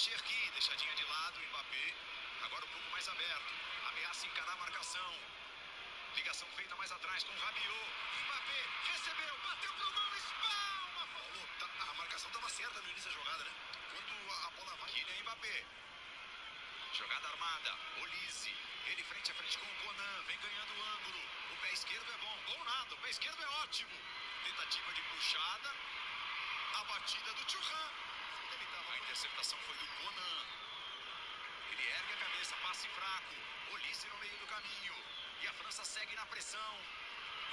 Cherki, deixadinha de lado, Mbappé. Agora um pouco mais aberto. Ameaça encarar a marcação. Ligação feita mais atrás com o Rabiot. Mbappé recebeu, bateu pro gol, espalma. A marcação estava certa no início da jogada, né? Quando a bola vai. Kylian Mbappé. Jogada armada. Olise. Ele frente a frente com o Conan. Vem ganhando o ângulo. O pé esquerdo é bom. Bom nada. O pé esquerdo é ótimo. Tentativa de puxada. A batida do Thuram. A interceptação foi do Conan. Ele ergue a cabeça. Passe fraco. Olise no meio do caminho. E a França segue na pressão.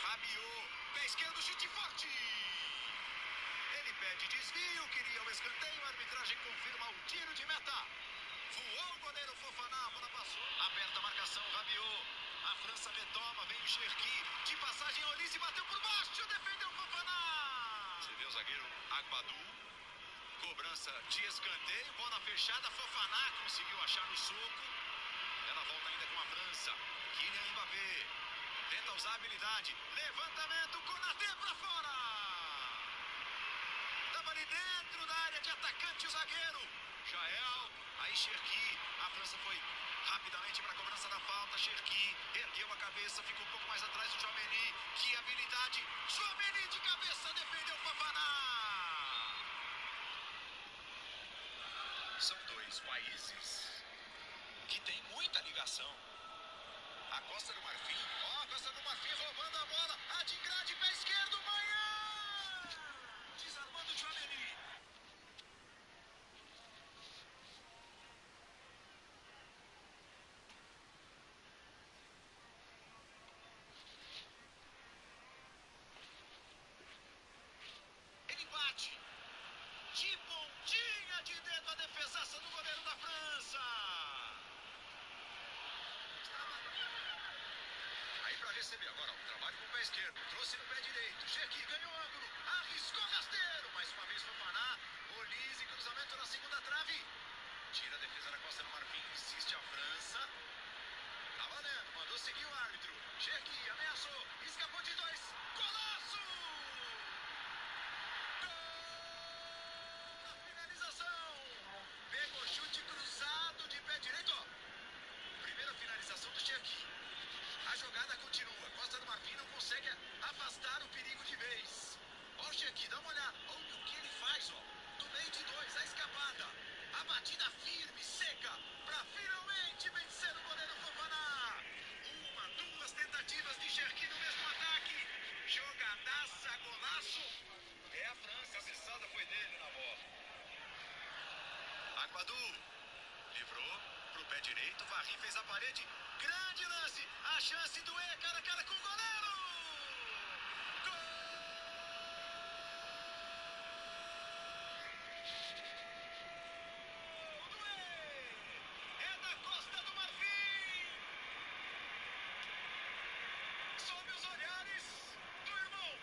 Rabiot. Pé esquerdo. Chute forte. Ele pede desvio. Queria o escanteio. A arbitragem confirma o tiro de meta. Voou o goleiro Fofaná, a bola passou. Aperta a marcação, Rabiot. A França retoma, vem o Cherki. De passagem, Olise bateu por baixo, defendeu o Fofaná. Você vê o zagueiro Agbadou. Cobrança de escanteio, bola fechada, Fofaná conseguiu achar no soco. Ela volta ainda com a França. Kylian Mbappé. Tenta usar a habilidade. Levantamento, Konaté pra fora. Estava ali dentro da área de atacante o zagueiro. Já é alto. Aí Cherki, a França foi rapidamente para a cobrança da falta. Cherki ergueu a cabeça, ficou um pouco mais atrás do Tchouaméni. Que habilidade! Tchouaméni de cabeça defendeu o Fofaná. São dois países que têm muita ligação. A Costa do Marfim, ó, a Costa do Marfim roubando a bola. A de grade, pé esquerdo, manhã! Desarmando o Tchouaméni. De pontinha de dedo a defesaça do goleiro da França. Aí para receber agora, o trabalho com o pé esquerdo. Trouxe no pé direito. Cherki ganhou ângulo. Arriscou rasteiro. Mais uma vez Fofaná. Olise, cruzamento na segunda trave. Tira a defesa da Costa do Marfim. Insiste a França. Tá valendo. Mandou seguir o árbitro. Cherki ameaçou. Escapou de dois. Golaço! Pegou chute cruzado de pé direito. Primeira finalização do Cherki. A jogada continua. Costa do Marfim não consegue afastar o perigo de vez. Ó o Cherki, dá uma olhada. Olha o que ele faz, ó. Do meio de dois, a escapada. A batida firme, seca, para finalmente vencer o goleiro Fofaná. Uma, duas tentativas de Cherki no mesmo ataque. Jogadaça, golaço. É a França, a cabeçada foi dele na bola. Agbadou, livrou pro pé direito, Varri fez a parede, grande lance, a chance do E, cara a cara com o goleiro! Gol do E! É da Costa do Marfim! Sob os olhares do irmão!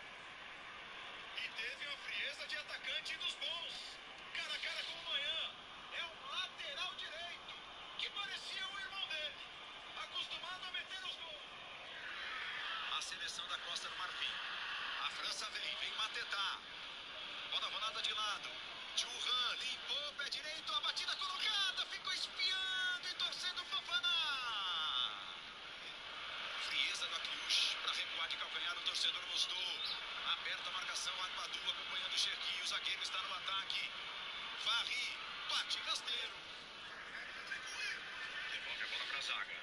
E teve a frieza de atacante dos bons, cara a cara com o Manhã. É um lateral direito, que parecia o irmão dele, acostumado a meter os gols. A seleção da Costa do Marfim. A França vem Matetá. Bola rolada de lado. Thuram limpou, pé direito, a batida colocada, ficou espiando e torcendo o Fofaná. Frieza do Akliush para recuar de calcanhar, o torcedor gostou. Aperta a marcação, Agbadou acompanhando o Cherki, o zagueiro está no ataque. Varri, bate rasteiro. Devolve a bola para a zaga.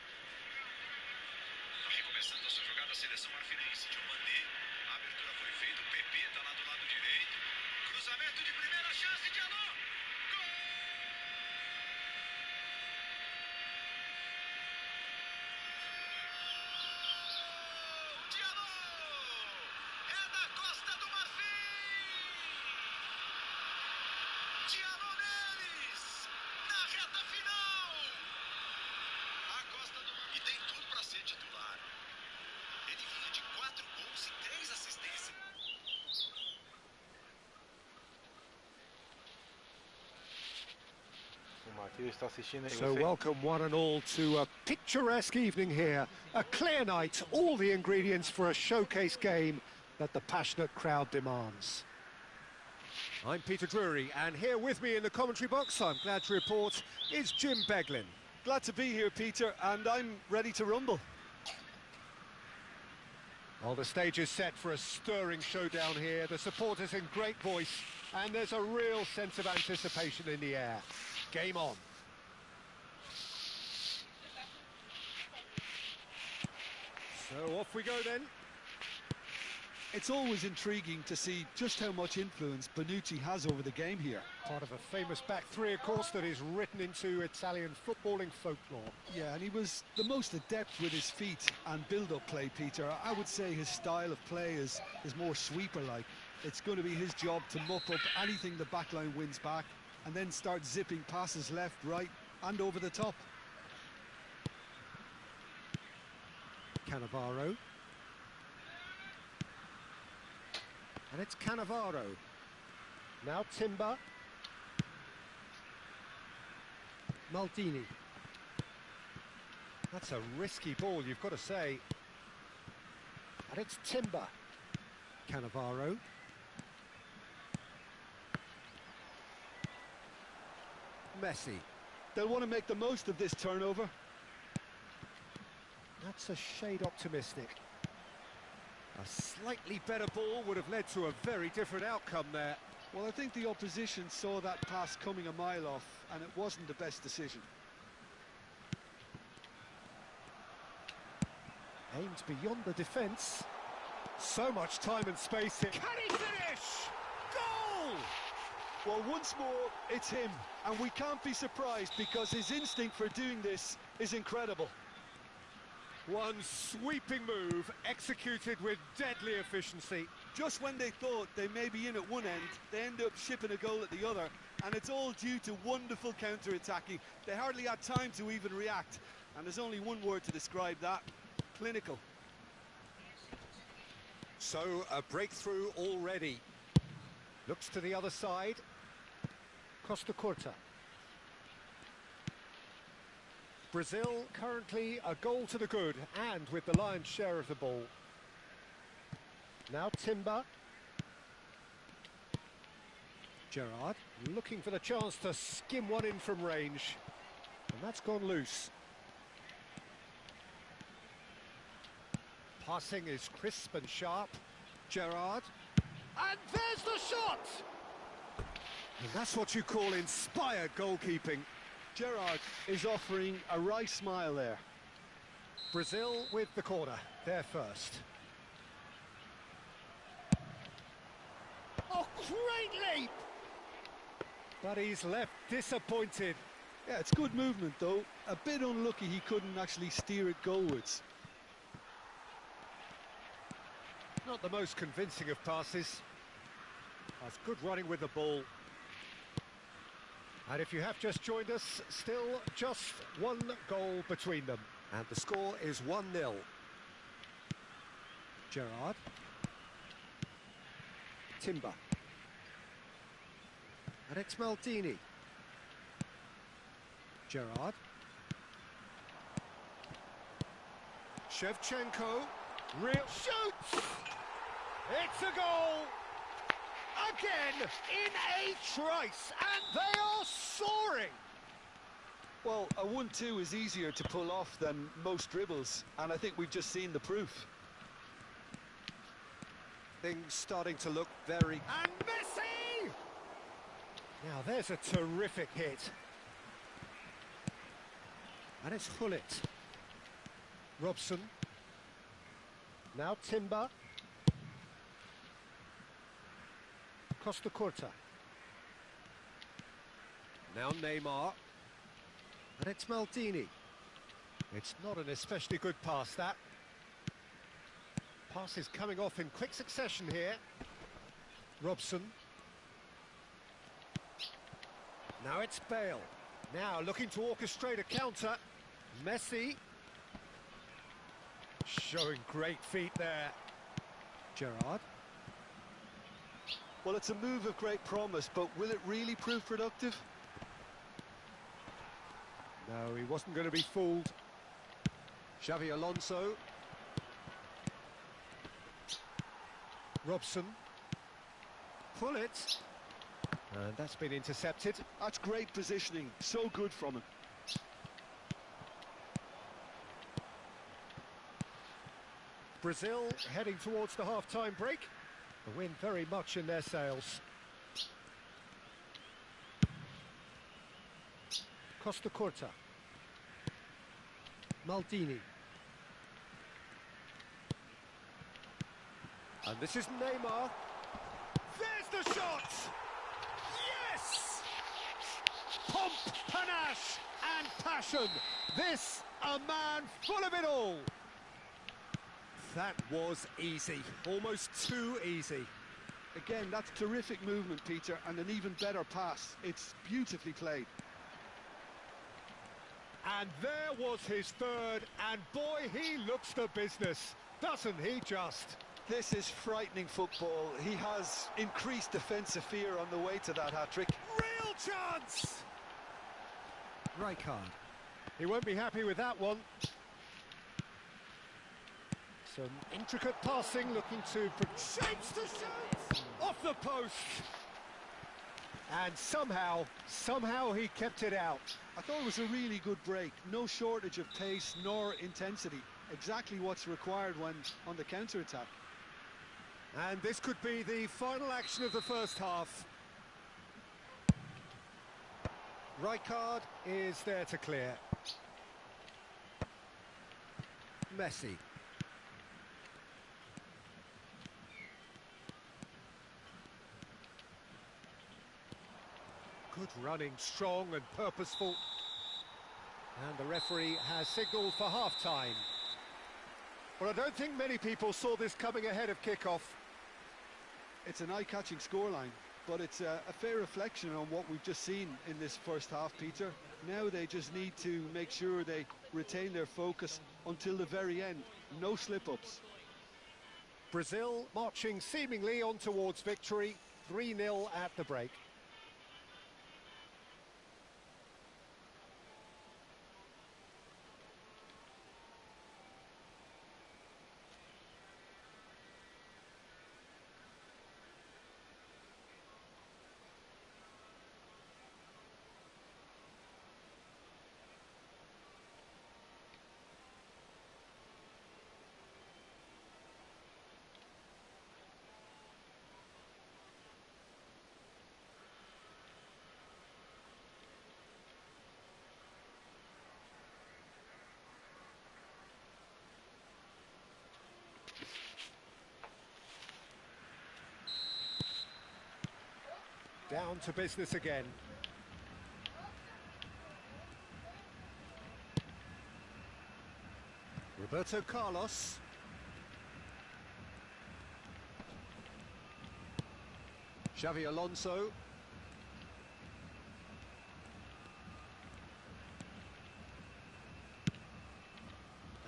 Está recomeçando a sua jogada a seleção marfinense. Diomandé, a abertura foi feita. O PP está lá do lado direito. Cruzamento de primeira chance de Alô. Gol! De Alô! É da Costa do Marfim! De Alô neles! Na reta final! A Costa do Marfim. E tem tudo para ser titular. Ele vinha de 4 gols e 3 assistências. So welcome one and all to a picturesque evening here, a clear night, all the ingredients for a showcase game that the passionate crowd demands. I'm Peter Drury, and here with me in the commentary box, I'm glad to report, is Jim Beglin. Glad to be here, Peter, and I'm ready to rumble. Well, the stage is set for a stirring showdown here. The supporters in great voice, and there's a real sense of anticipation in the air. Game on. So off we go then. It's always intriguing to see just how much influence Bonucci has over the game here. Part of a famous back three, of course, that is written into Italian footballing folklore. Yeah, and he was the most adept with his feet and build-up play, Peter. I would say his style of play is more sweeper-like. It's going to be his job to mop up anything the backline wins back and then start zipping passes left, right and over the top. Cannavaro. And it's Cannavaro. Now Timber. Maldini. That's a risky ball, you've got to say. And it's Timber. Cannavaro. Messi. They'll want to make the most of this turnover. That's a shade optimistic. A slightly better ball would have led to a very different outcome there. Well, I think the opposition saw that pass coming a mile off, and it wasn't the best decision. Aimed beyond the defence. So much time and space here. Can he finish? Goal! Well, once more, it's him, and we can't be surprised because his instinct for doing this is incredible. One sweeping move, executed with deadly efficiency. Just when they thought they may be in at one end, they end up shipping a goal at the other, and it's all due to wonderful counter-attacking. They hardly had time to even react, and there's only one word to describe that: clinical. So, a breakthrough already. Looks to the other side. Costa Curta. Brazil currently a goal to the good, and with the lion's share of the ball. Now Timber. Gerrard looking for the chance to skim one in from range. And that's gone loose. Passing is crisp and sharp. Gerrard. And there's the shot! And that's what you call inspired goalkeeping. Gerrard is offering a wry smile there. Brazil with the corner, they're first. Oh, great leap! But he's left disappointed. Yeah, it's good movement though. A bit unlucky he couldn't actually steer it goalwards. Not the most convincing of passes. That's good running with the ball. And if you have just joined us, still just one goal between them. And the score is 1-0. Gerrard. Timber. And it's Maldini. Gerrard. Shevchenko. Real shoots! It's a goal! Again, in a trice, and they are soaring! Well, a 1-2 is easier to pull off than most dribbles, and I think we've just seen the proof. Things starting to look very... And Messi! Now there's a terrific hit. And it's Hullet. Robson. Now Timber. Costa Curta. Now Neymar. And it's Maldini. It's not an especially good pass, that. Pass is coming off in quick succession here. Robson. Now it's Bale. Now looking to orchestrate a counter. Messi. Showing great feet there. Gerrard. Well, it's a move of great promise, but will it really prove productive? No, he wasn't going to be fooled. Xavi Alonso. Robson. Pull it. And that's been intercepted. That's great positioning, so good from him. Brazil heading towards the half-time break. The win very much in their sails. Costa Curta. Maldini. And this is Neymar. There's the shot! Yes! Pomp, panache and passion. This, a man full of it all. That was easy, almost too easy. Again, that's terrific movement, Peter, and an even better pass. It's beautifully played. And there was his third, and boy, he looks the business, doesn't he just? This is frightening football. He has increased defensive fear on the way to that hat-trick. Real chance! Rijkaard. He won't be happy with that one. Some intricate passing, looking to... shapes to shoot! Off the post! And somehow he kept it out. I thought it was a really good break. No shortage of pace nor intensity. Exactly what's required when on the counter-attack. And this could be the final action of the first half. Rijkaard is there to clear. Messi. Good running, strong and purposeful. And the referee has signalled for half-time. Well, I don't think many people saw this coming ahead of kick-off. It's an eye-catching scoreline, but it's a fair reflection on what we've just seen in this first half, Peter. Now they just need to make sure they retain their focus until the very end. No slip-ups. Brazil marching seemingly on towards victory, 3-0 at the break. Down to business again. Roberto Carlos. Xavi Alonso.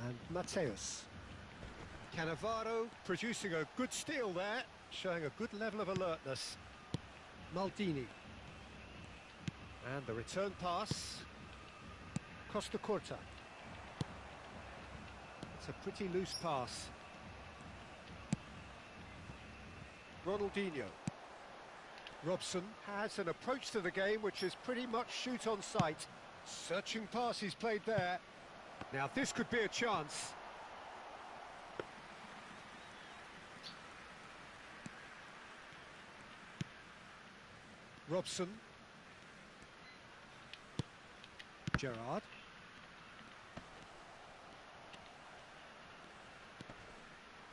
And Mateus. Cannavaro producing a good steal there, showing a good level of alertness. Maldini. And the return pass. Costa Curta. It's a pretty loose pass. Ronaldinho. Robson has an approach to the game which is pretty much shoot on sight. Searching pass he's played there. Now this could be a chance. Robson. Gerrard.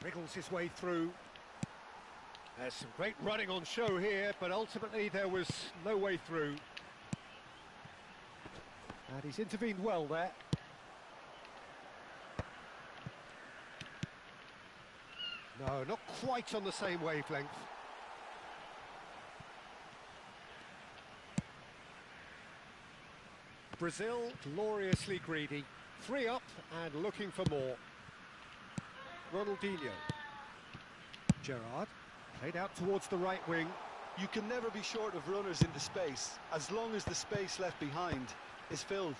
Wriggles his way through. There's some great running on show here, but ultimately there was no way through. And he's intervened well there. No, not quite on the same wavelength. Brazil gloriously greedy, 3 up and looking for more. Ronaldinho. Gerrard, played out towards the right wing. You can never be short of runners into space, as long as the space left behind is filled.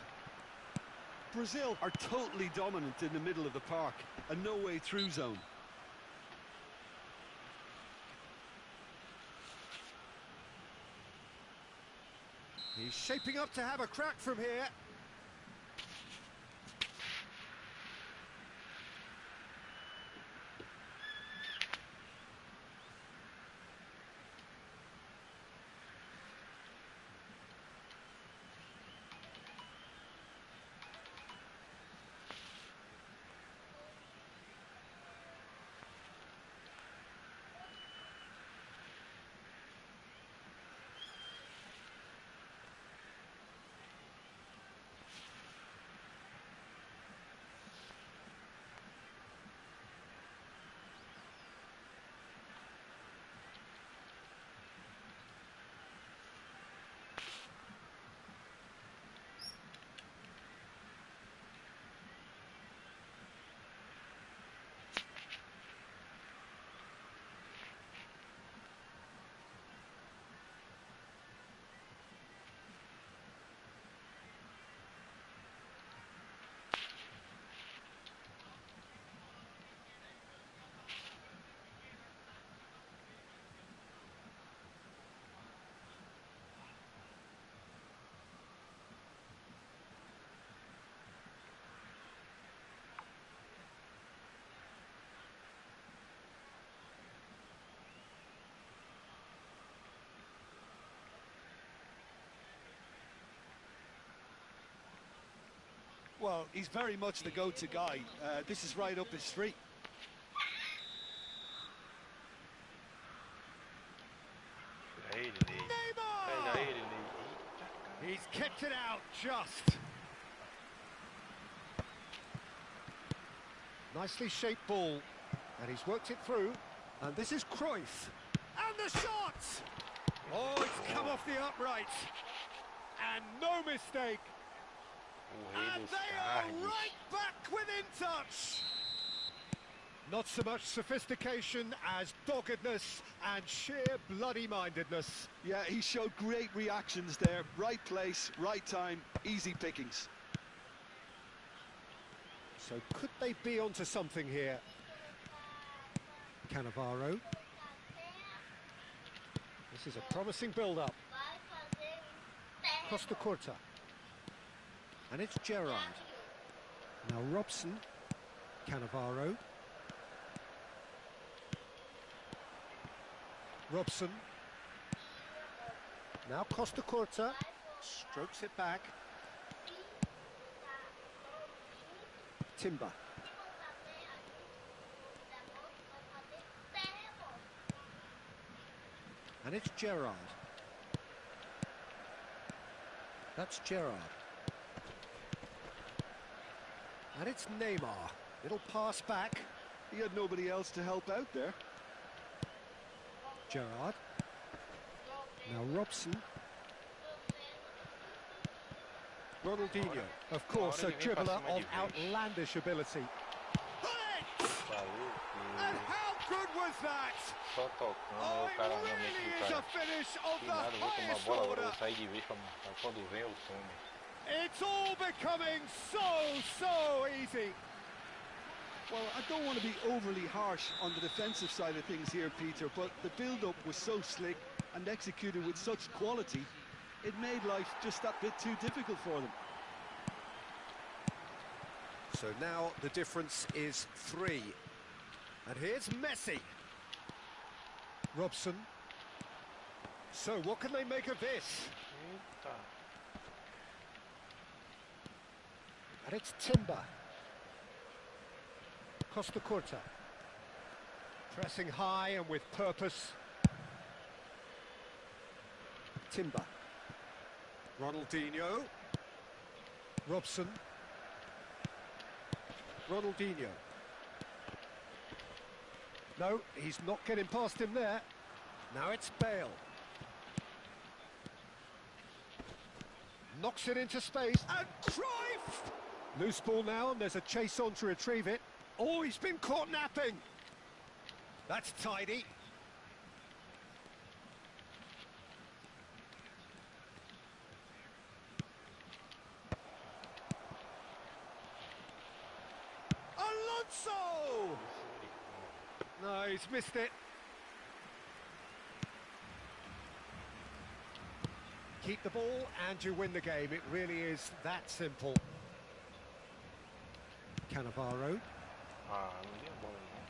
Brazil are totally dominant in the middle of the park, a no-way-through zone. He's shaping up to have a crack from here. Well, he's very much the go-to guy. This is right up his street. Neymar! He's kicked it out just. Nicely shaped ball, and he's worked it through. And this is Cruyff. And the shot! Oh, it's come off the upright. And no mistake. And they are right back within touch. Not so much sophistication as doggedness and sheer bloody-mindedness. Yeah, he showed great reactions there. Right place, right time, easy pickings. So could they be onto something here? Cannavaro. This is a promising build-up. Costa Curta. And it's Gerrard. Now Robson. Cannavaro. Robson. Now Costa Curta. Strokes it back. Timber. And it's Gerrard. That's Gerrard. And it's Neymar. It'll pass back. He had nobody else to help out there. Gerrard. Now Robson. Ronaldinho, of course, a dribbler of outlandish ability. And how good was that? Oh, it really is a finish of the highest order. It's all becoming so easy. Well, I don't want to be overly harsh on the defensive side of things here, Peter, but the build-up was so slick and executed with such quality, it made life just that bit too difficult for them. So now the difference is 3. And here's Messi. Robson. So what can they make of this? And it's Timber. Costa Curta. Pressing high and with purpose. Timber. Ronaldinho. Robson. Ronaldinho. No, he's not getting past him there. Now it's Bale. Knocks it into space. And Cruyff! Loose ball now, and there's a chase on to retrieve it. Oh, he's been caught napping. That's tidy. Alonso! No, he's missed it. keep the ball and you win the game. It really is that simple. Cannavaro. Ah, não deu bola não.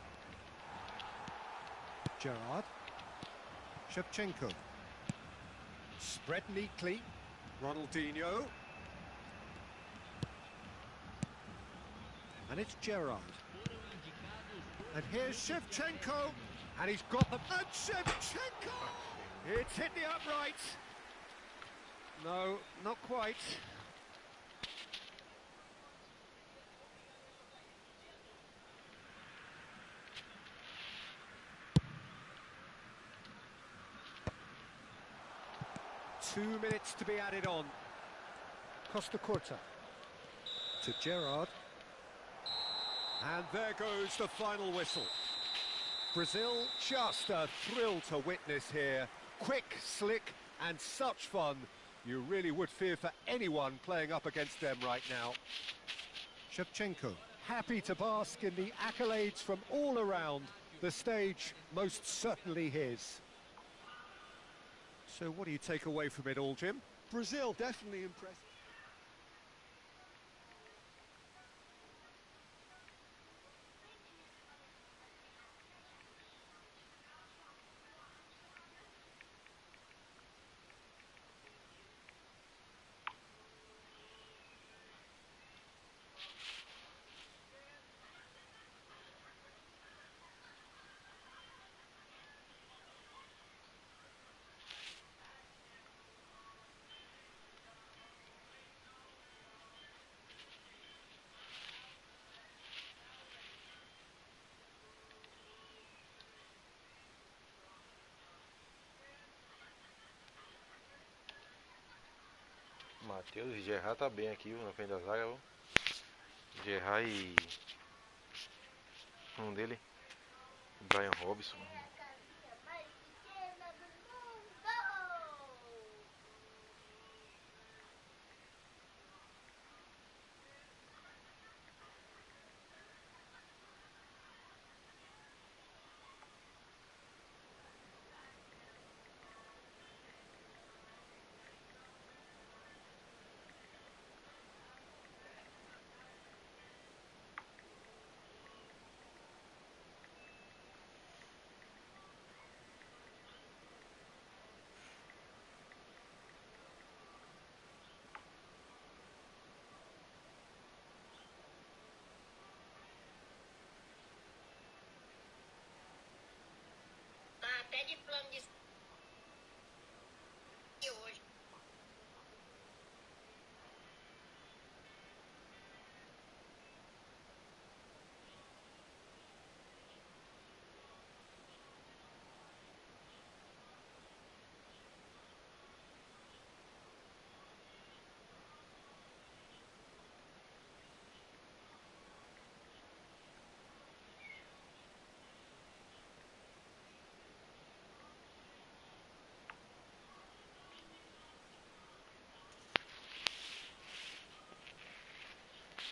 Gerrard. Shevchenko. Spread neatly. Ronaldinho. And it's Gerrard. And here's Shevchenko. And he's got the... And Shevchenko! It's hit the upright. No, not quite. Two minutes to be added on. Costa Curta to Gerrard. And there goes the final whistle. Brazil, just a thrill to witness here. Quick, slick, and such fun. You really would fear for anyone playing up against them right now. Shevchenko, happy to bask in the accolades from all around. The stage most certainly his. So what do you take away from it all, Jim? Brazil definitely impressed. Matheus e Gerrard tá bem aqui, viu, na frente da zaga, viu? Gerrard e um dele, Brian Robson. Até de plano de hoje.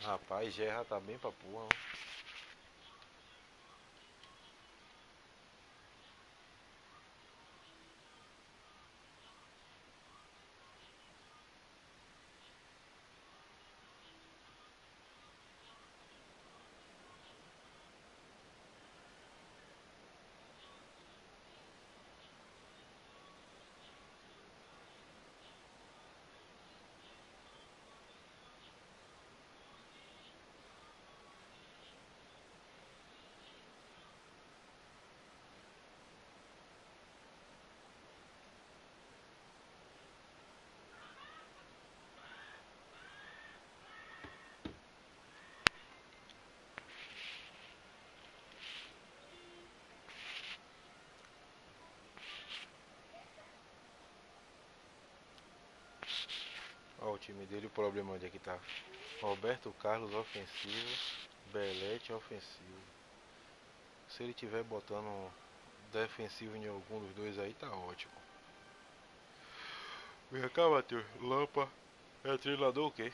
Rapaz, Gerrard tá bem pra porra. Ó, o time dele, o problema onde é que tá? Roberto Carlos ofensivo, Belete ofensivo. Se ele tiver botando defensivo em algum dos dois aí, tá ótimo. Vem cá, Matheus. Lampa é treinador o quê?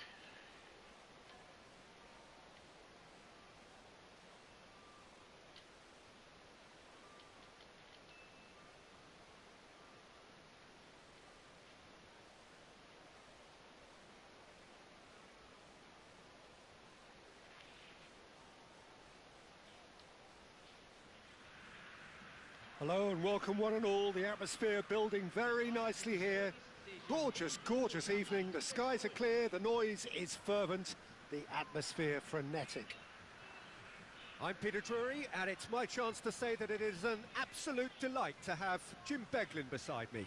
Hello and welcome one and all. The atmosphere building very nicely here. Gorgeous, gorgeous evening. The skies are clear, the noise is fervent, the atmosphere frenetic. I'm Peter Drury, and it's my chance to say that it is an absolute delight to have Jim Beglin beside me.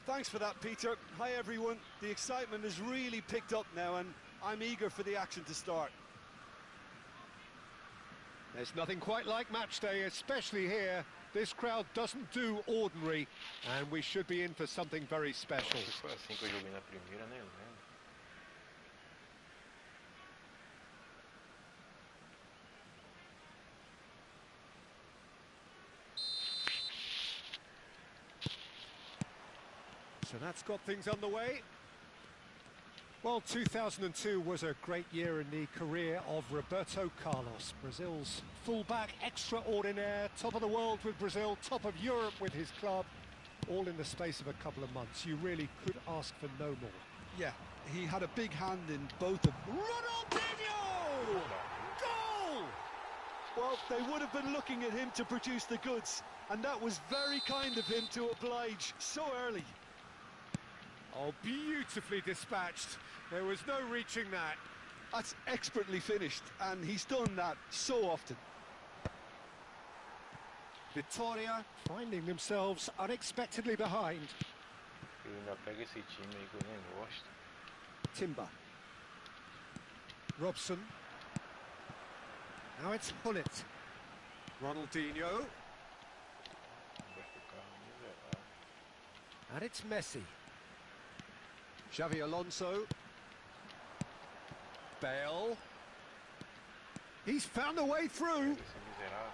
Thanks for that, Peter. Hi, everyone. The excitement has really picked up now, and I'm eager for the action to start. There's nothing quite like match day, especially here. This crowd doesn't do ordinary, and we should be in for something very special. Foi assim que eu joguei na primeira, nem lembro. So that's got things underway. Well, 2002 was a great year in the career of Roberto Carlos, Brazil's fullback extraordinaire, top of the world with Brazil, top of Europe with his club, all in the space of a couple of months. You really could ask for no more. Yeah, he had a big hand in both of them. Ronaldinho! Goal! Well, they would have been looking at him to produce the goods, and that was very kind of him to oblige so early. Oh, beautifully dispatched. There was no reaching that. That's expertly finished, and he's done that so often. Vitória finding themselves unexpectedly behind. Eu ainda pego esse time aí que eu nem gosto. Timber. Robson. Now it's Hullet. Ronaldinho. Roberto Carlos, miserável. And it's Messi. Xavi Alonso. Bale. He's found a way through. Esse miserável.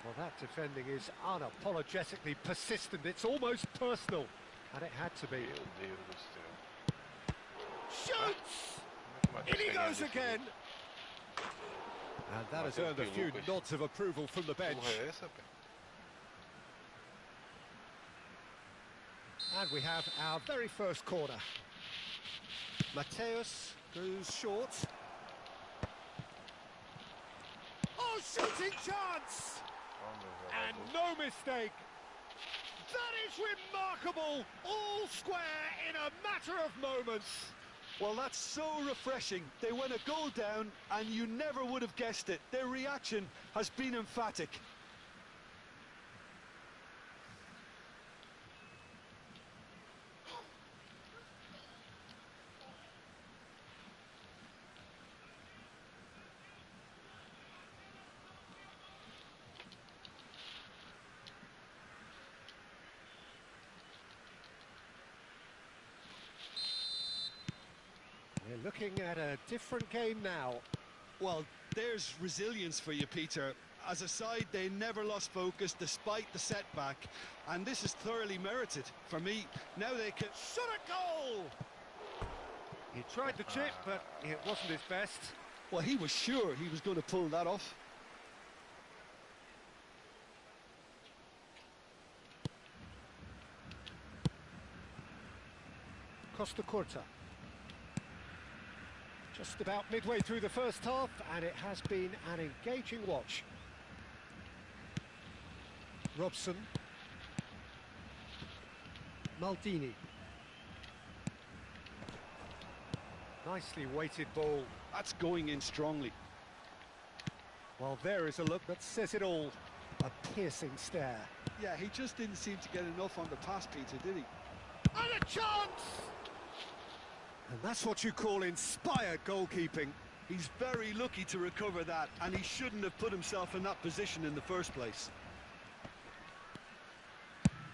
Well, that defending is unapologetically persistent. It's almost personal. And it had to be. Meu Deus do céu. Shoots! Como é que In he Matheus goes ganha again. And that has Matheus earned a few Lucas. nods of approval from the bench. Porra é essa, pé? And we have our very first corner. Mateus goes short. Oh, shooting chance! Oh, meu And Deus. no mistake. That is remarkable. All square in a matter of moments. Well, that's so refreshing. They went a goal down, and you never would have guessed it. Their reaction has been emphatic. We're looking at a different game now. Well, there's resilience for you, Peter. As a side, they never lost focus despite the setback, and this is thoroughly merited. For me, now they can... Shot a goal! He tried the chip, but it wasn't his best. Well, he was sure he was going to pull that off. Costa Curta. Just about midway through the first half, and it has been an engaging watch. Robson. Maldini. Nicely weighted ball. That's going in strongly. Well, there is a look that says it all. A piercing stare. Yeah, he just didn't seem to get enough on the pass, Peter, did he? And a chance! And that's what you call inspired goalkeeping. He's very lucky to recover that, and he shouldn't have put himself in that position in the first place.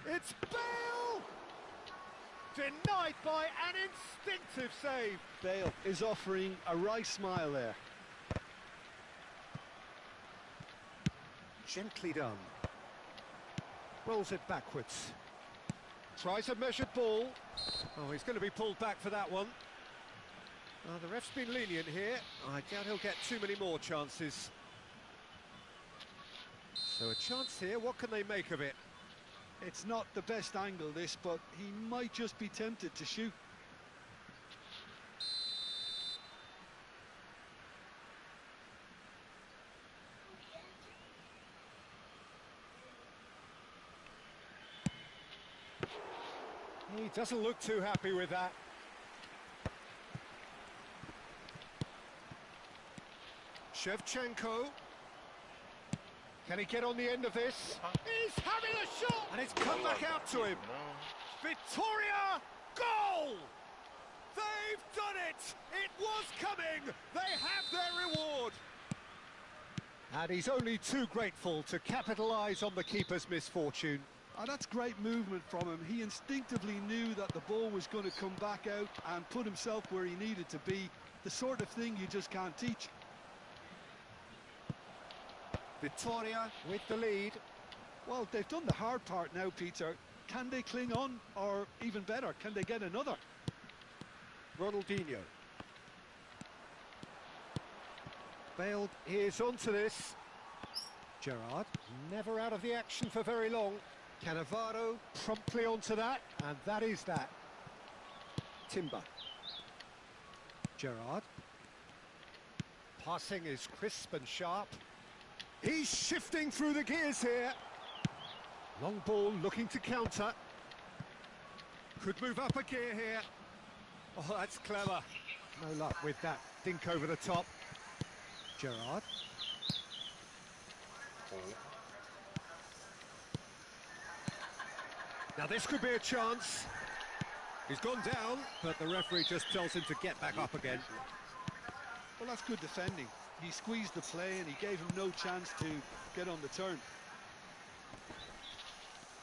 It's Bale! Denied by an instinctive save. Bale is offering a wry smile there. Gently done. Rolls it backwards. Tries a measured ball. Oh, he's going to be pulled back for that one. The ref's been lenient here. I doubt he'll get too many more chances. So a chance here, what can they make of it? It's not the best angle, this, but he might just be tempted to shoot. He doesn't look too happy with that. Shevchenko. Can he get on the end of this? He's having a shot! And it's come back out to him. Victoria, goal! They've done it! It was coming! They have their reward! And he's only too grateful to capitalise on the keeper's misfortune. Oh, that's great movement from him. He instinctively knew that the ball was going to come back out and put himself where he needed to be. The sort of thing you just can't teach. Victoria with the lead. Well, they've done the hard part now, Peter. Can they cling on, or even better, can they get another? Ronaldinho. Bale is onto this. Gerrard, never out of the action for very long. Cannavaro promptly onto that, and that is that. Timber. Gerrard. Passing is crisp and sharp. He's shifting through the gears here. Long ball looking to counter. Could move up a gear here. Oh, that's clever. No luck with that dink over the top. Gerrard. Now this could be a chance. He's gone down, but the referee just tells him to get back up again. Well, that's good defending. He squeezed the play and he gave him no chance to get on the turn.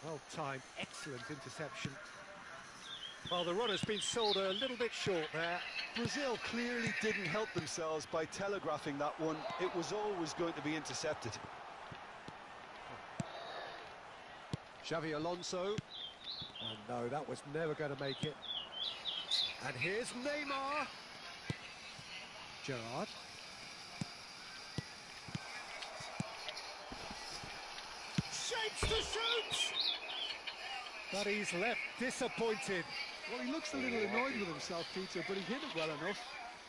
Well timed, excellent interception. Well, the runner's been sold a little bit short there. Brazil clearly didn't help themselves by telegraphing that one. It was always going to be intercepted. Xavi Alonso. And no, that was never going to make it. And here's Neymar. Gerrard. Shapes to shoot! But he's left disappointed. Well, he looks a little annoyed with himself, Peter, but he hit it well enough.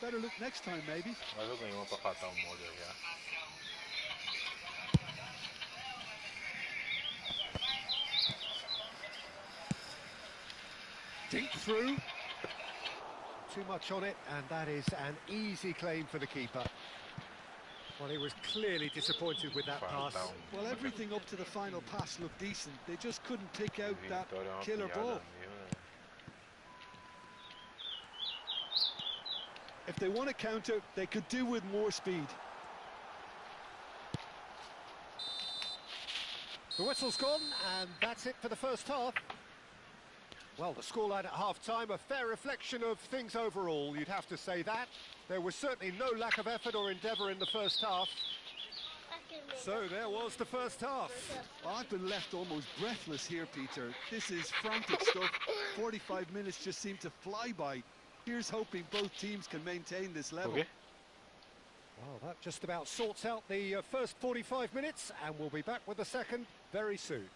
Better look next time, maybe. Mas eu ganhei uma pra fatar o molho já. Dink through. Too much on it, and that is an easy claim for the keeper. Well, he was clearly disappointed with that pass. Well, everything up to the final pass looked decent. They just couldn't pick out that killer ball. If they want to counter, they could do with more speed. The whistle's gone, and that's it for the first half. Well, the scoreline at half-time, a fair reflection of things overall, you'd have to say that. There was certainly no lack of effort or endeavour in the first half. So there was the first half. Well, I've been left almost breathless here, Peter. This is frantic stuff. 45 minutes just seem to fly by. Here's hoping both teams can maintain this level. Okay. Well, that just about sorts out the first 45 minutes, and we'll be back with the second very soon.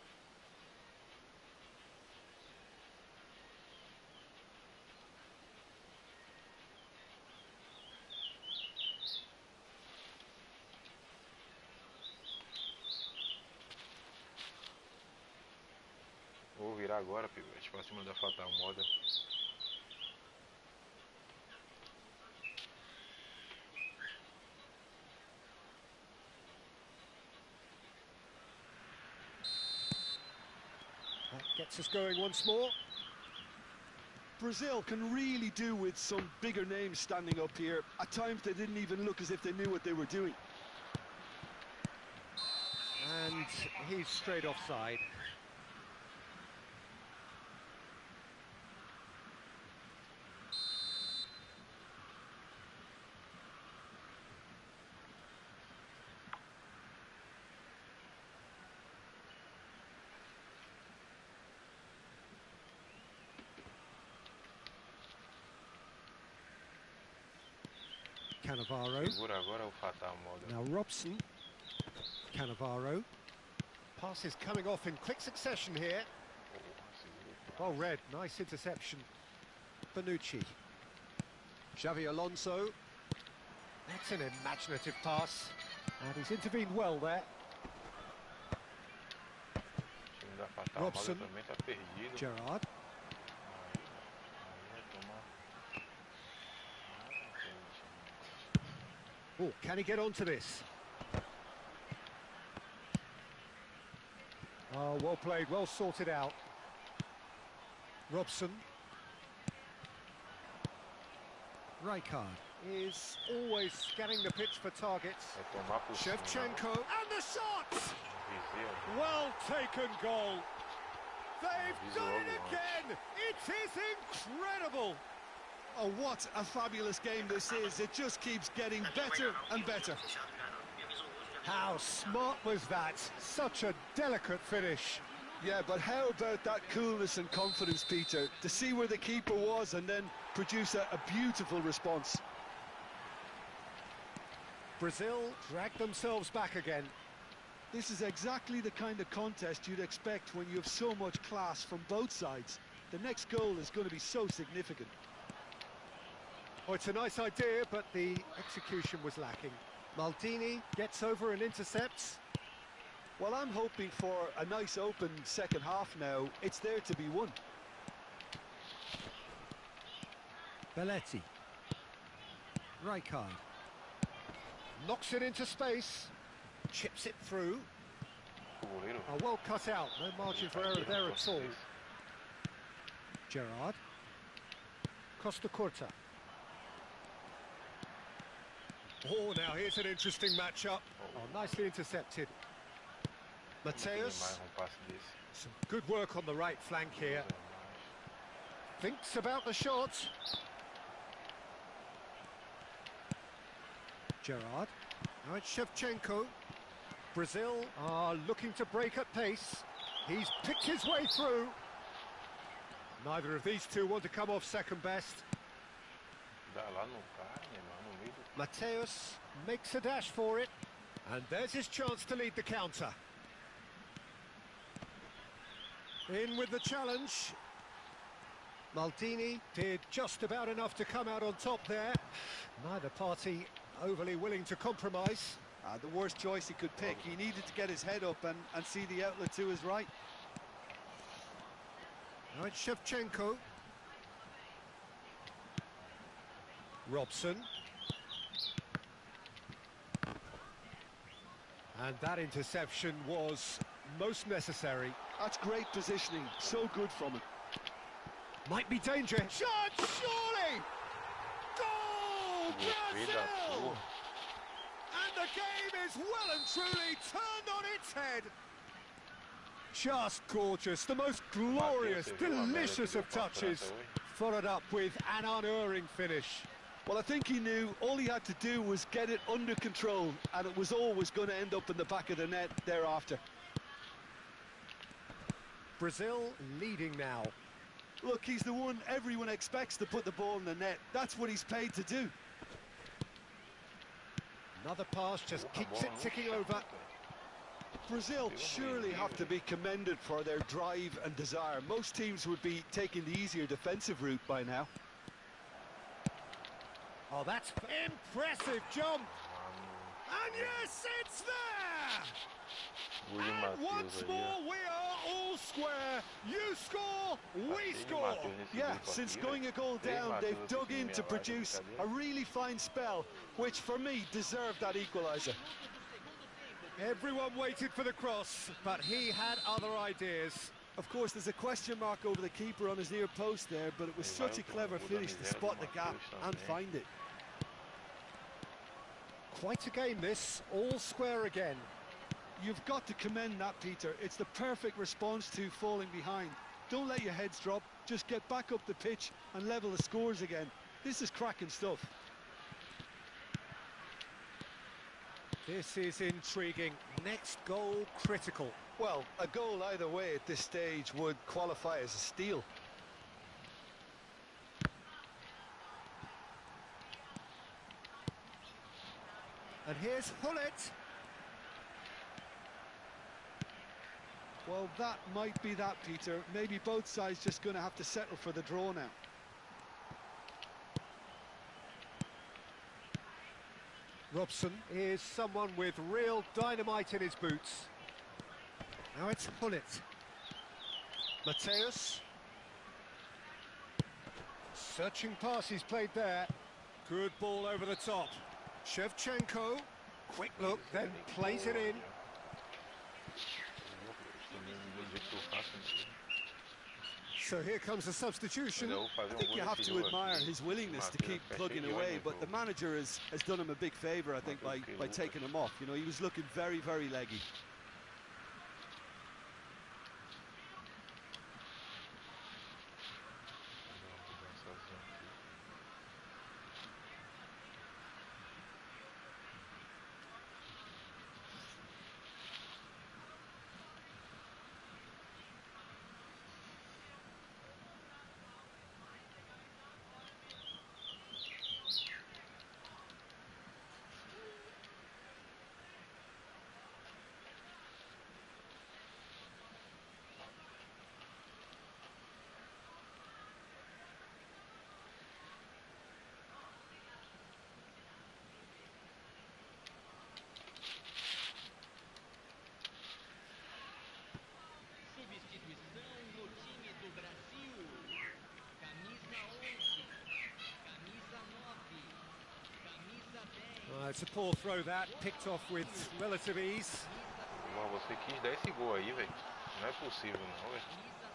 Vou virar agora, pivete, pra cima da Fatal Moda. That gets us going once more. Brazil can really do with some bigger names standing up here. At times they didn't even look as if they knew what they were doing. And he's straight offside. Cannavaro. Segura agora o Fatal Moda. Now Robson. Cannavaro. Passes coming off in quick succession here. Well read, nice interception. Bonucci. Xavi Alonso. That's an imaginative pass. And he's intervened well there. O time da Fatal Robson. Moda também tá perdido. Gerrard. Oh, can he get onto this? Oh, well played, well sorted out. Robson. Rijkaard is always scanning the pitch for targets. Vai tomar por cima. Shevchenko, and the shot! Viseu. Well taken goal. They've He's done all it wrong. again! It is incredible! Oh, what a fabulous game this is. It just keeps getting better and better. How smart was that? Such a delicate finish. Yeah, but how about that coolness and confidence, Peter, to see where the keeper was and then produce a beautiful response. Brazil dragged themselves back again. This is exactly the kind of contest you'd expect when you have so much class from both sides. The next goal is going to be so significant. Oh, it's a nice idea, but the execution was lacking. Maldini gets over and intercepts. Well, I'm hoping for a nice open second half now. It's there to be won. Belletti. Rijkaard. Knocks it into space. Chips it through. O goleiro. Oh, well cut out. No margin for error there at all. Gerrard. Costa Curta. Oh, now here's an interesting matchup. Oh, nicely intercepted. Mateus. Mais passe desse. Some good work on the right flank here. Thinks about the shot. Gerrard. Now it's Shevchenko. Brazil are looking to break at pace. He's picked his way through. Neither of these two want to come off second best. Dá lá no cara, Neymar, no meio do... Mateus makes a dash for it. And there's his chance to lead the counter. In with the challenge. Maldini did just about enough to come out on top there. Neither party overly willing to compromise. The worst choice he could pick. He needed to get his head up and see the outlet to his right. Now it's Shevchenko. Robson. And that interception was most necessary. That's great positioning. So good from him. Might be danger. Shot, surely! Goal, Brazil! And the game is well and truly turned on its head. Just gorgeous, the most glorious, delicious of touches. Followed up with an unerring finish. Well, I think he knew all he had to do was get it under control, and it was always going to end up in the back of the net thereafter. Brazil leading now. Look, he's the one everyone expects to put the ball in the net. That's what he's paid to do. Another pass just keeps it ticking over. Brazil surely have to be commended for their drive and desire. Most teams would be taking the easier defensive route by now. Oh, that's impressive jump. And yes, it's there! And once more, we are all square. You score, we score. Yeah, since going a goal down, they've dug in to produce a really fine spell, which for me deserved that equaliser. Everyone waited for the cross, but he had other ideas. Of course, there's a question mark over the keeper on his near post there, but it was such a clever finish to spot the gap and find it. Quite a game this, all square again. You've got to commend that, Peter. It's the perfect response to falling behind. Don't let your heads drop, just get back up the pitch and level the scores again. This is cracking stuff. This is intriguing. Next goal critical. Well, a goal either way at this stage would qualify as a steal. And here's Hullet. Well, that might be that, Peter. Maybe both sides just going to have to settle for the draw now. Robson is someone with real dynamite in his boots. Now it's Hullet. Mateus. Searching pass he's played there. Good ball over the top. Shevchenko, quick look, then plays it in. So here comes the substitution. I think you have to admire his willingness to keep plugging away, but the manager has done him a big favour, I think, by taking him off. You know, he was looking very, very leggy. It's a poor throw that, picked off with relative ease. Você quis dar esse gol aí, velho. Não é possível, não, velho.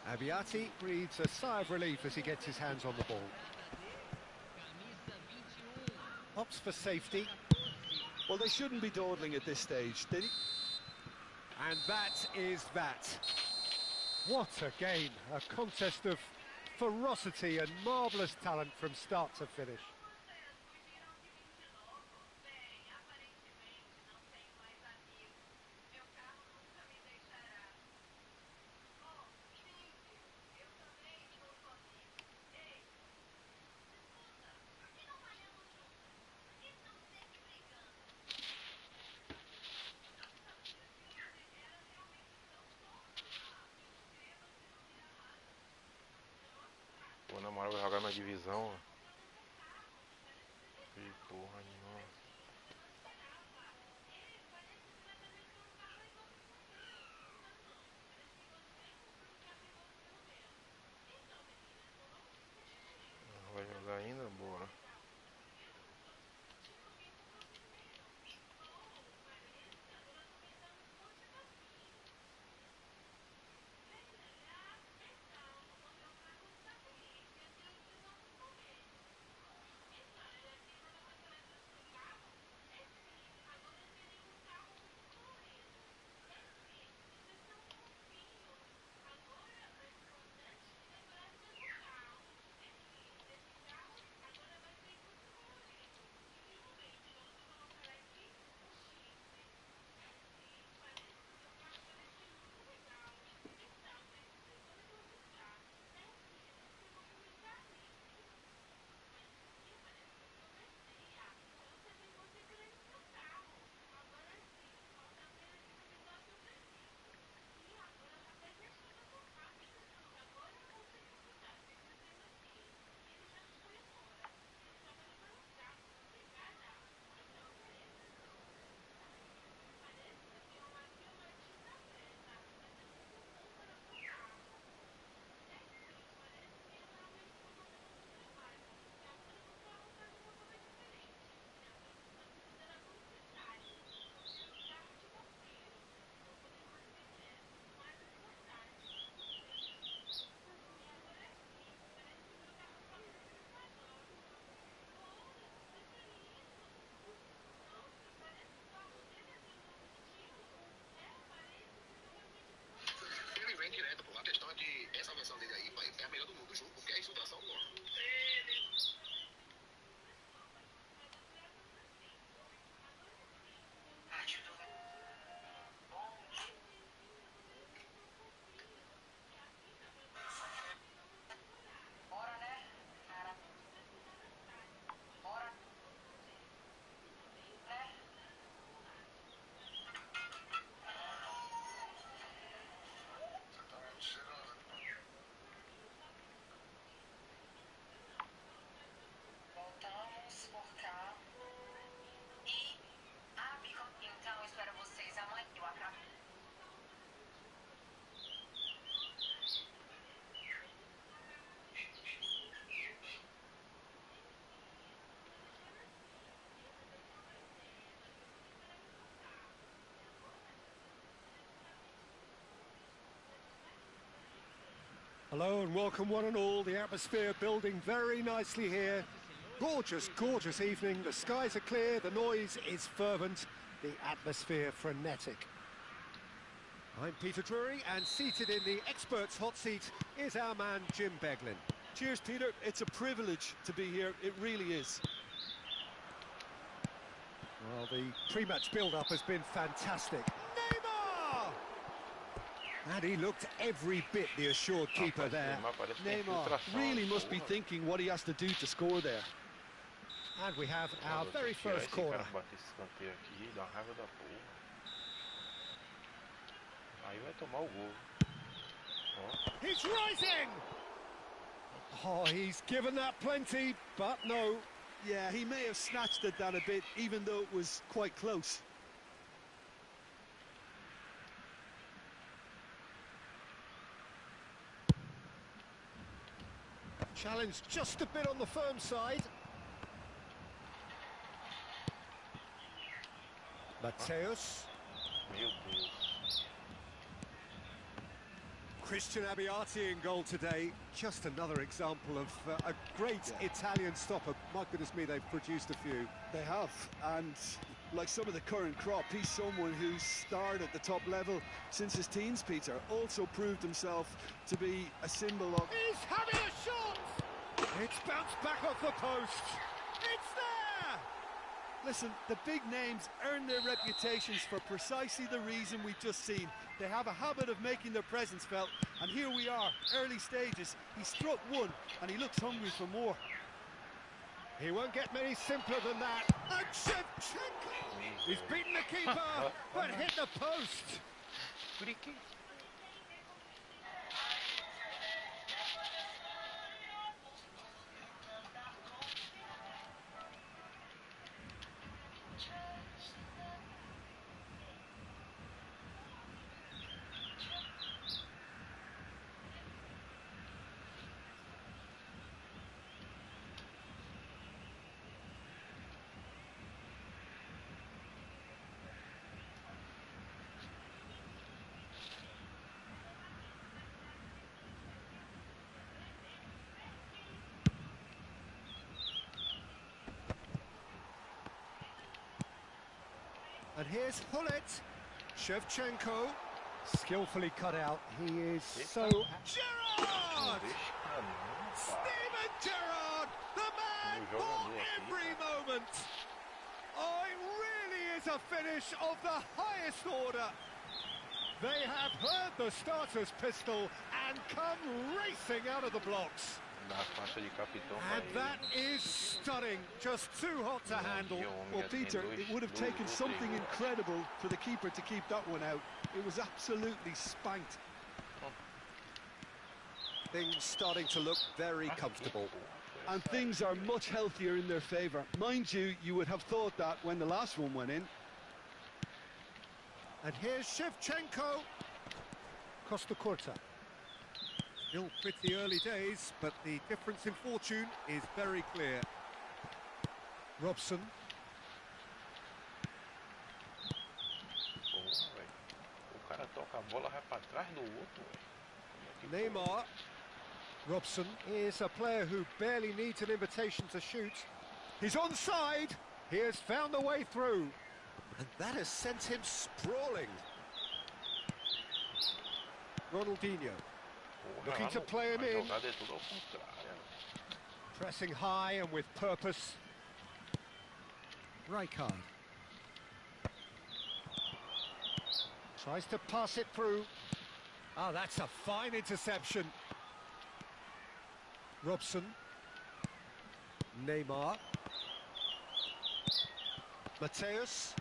Abiati breathes a sigh of relief as he gets his hands on the ball. Opts for safety. Well, they shouldn't be dawdling at this stage, did he? And that is that. What a game, a contest of ferocity and marvellous talent from start to finish. Pô, na moral, vai jogar na divisão, ó. Que porra nenhuma. Vai jogar ainda? Bora. Hello and welcome one and all. The atmosphere building very nicely here. Gorgeous, gorgeous evening. The skies are clear, the noise is fervent, the atmosphere frenetic. I'm Peter Drury, and seated in the experts' hot seat is our man Jim Beglin. Cheers, Peter. It's a privilege to be here. It really is. Well, the pre-match build-up has been fantastic. Neymar! And he looked every bit the assured keeper there. Neymar really must be thinking what he has to do to score there. And we have our very first corner. He's rising! Oh, he's given that plenty, but no. Yeah, he may have snatched at that a bit, even though it was quite close. Challenge just a bit on the firm side. Mateus. Christian Abbiati in goal today. Just another example of a great Italian stopper. My goodness me, they've produced a few. They have, and like some of the current crop, he's someone who's starred at the top level since his teens, Peter. Also proved himself to be a symbol of... He's having a shot! It's bounced back off the post. It's there! Listen, the big names earn their reputations for precisely the reason we've just seen. They have a habit of making their presence felt, and here we are, early stages. He struck one, and he looks hungry for more. He won't get many simpler than that. And Shevchenko! He's beaten the keeper, but hit the post. And here's Hullet. Shevchenko, skillfully cut out. He is so... Gerrard! Steven Gerrard, the man for every moment. Oh, it really is a finish of the highest order. They have heard the starter's pistol and come racing out of the blocks. And that is stunning, just too hot to handle. Well, Peter, it would have taken something incredible for the keeper to keep that one out. It was absolutely spanked. Things starting to look very comfortable. And things are much healthier in their favour. Mind you, you would have thought that when the last one went in. And here's Shevchenko. Costa Curta. Still pretty early days, but the difference in fortune is very clear. Robson. Neymar. Robson is a player who barely needs an invitation to shoot. He's onside. He has found the way through. And that has sent him sprawling. Ronaldinho. Looking to play him in. Pressing high and with purpose. Rijkaard. Tries to pass it through. Oh, that's a fine interception. Robson. Neymar. Mateus.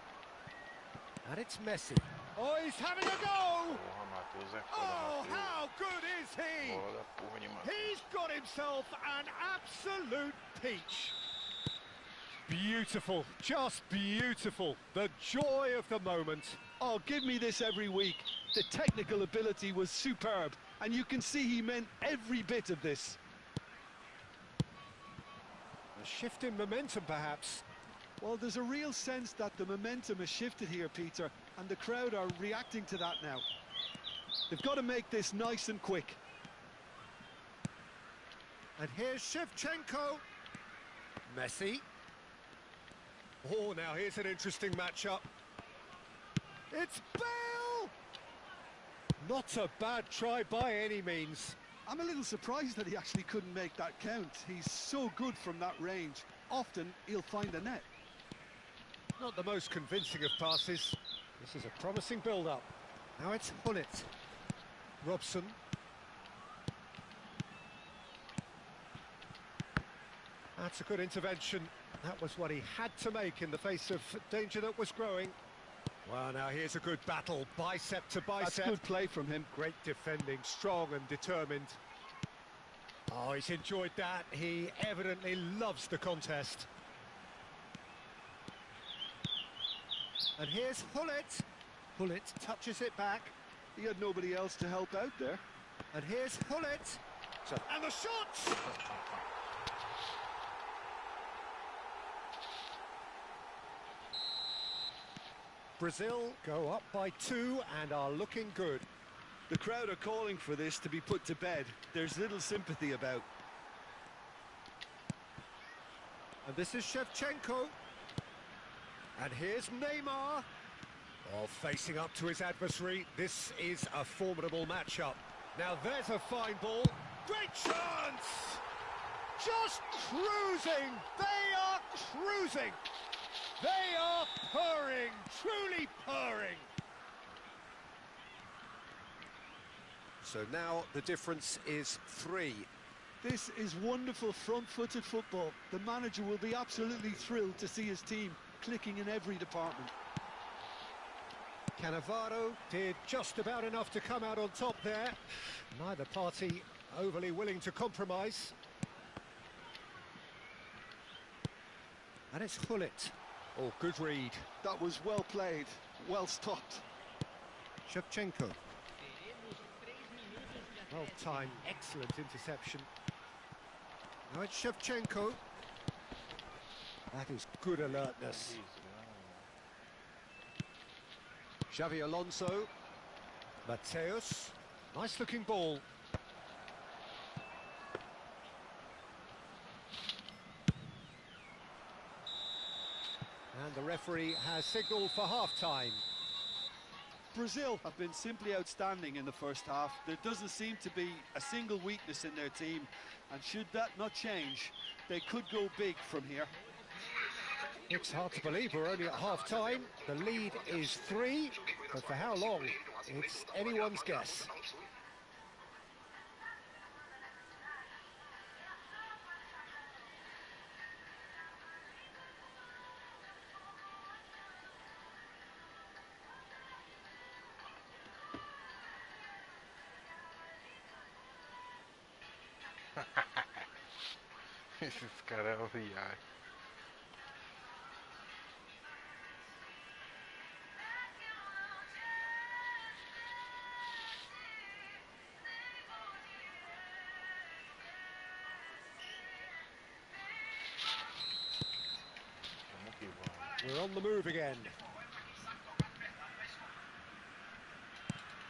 And it's Messi. Oh, he's having a go! Oh, how good is he? He's got himself an absolute peach. Beautiful, just beautiful. The joy of the moment. Oh, give me this every week. The technical ability was superb, and you can see he meant every bit of this. A shift in momentum, perhaps. Well, there's a real sense that the momentum has shifted here, Peter, and the crowd are reacting to that now. They've got to make this nice and quick. And here's Shevchenko. Messi. Oh, now here's an interesting matchup. It's Bale! Not a bad try by any means. I'm a little surprised that he actually couldn't make that count. He's so good from that range. Often he'll find the net. Not the most convincing of passes. This is a promising build-up. Now it's Hullet. Robson. That's a good intervention. That was what he had to make in the face of danger that was growing. Well, now here's a good battle, bicep to bicep. That's good play from him. Great defending, strong and determined. Oh, he's enjoyed that. He evidently loves the contest. And here's Hullet. Hullet touches it back. He had nobody else to help out there. And here's Hullet. And the shot! Brazil go up by 2 and are looking good. The crowd are calling for this to be put to bed. There's little sympathy about. And this is Shevchenko. And here's Neymar. Oh, facing up to his adversary. This is a formidable matchup. Now there's a fine ball. Great chance! Just cruising! They are cruising! They are purring, truly purring. So now the difference is 3. This is wonderful front-footed football. The manager will be absolutely thrilled to see his team clicking in every department. Cannavaro did just about enough to come out on top there. Neither party overly willing to compromise. And it's Hullet. Oh, good read. That was well played, well stopped. Shevchenko. Well timed, excellent interception. Now it's Shevchenko. That is good alertness. Xavi Alonso. Mateus. Nice looking ball. And the referee has signalled for half-time. Brazil have been simply outstanding in the first half. There doesn't seem to be a single weakness in their team, and should that not change, they could go big from here. It's hard to believe we're only at half-time. The lead is 3, but for how long? It's anyone's guess. Esses caras é viagem. We're on the move again.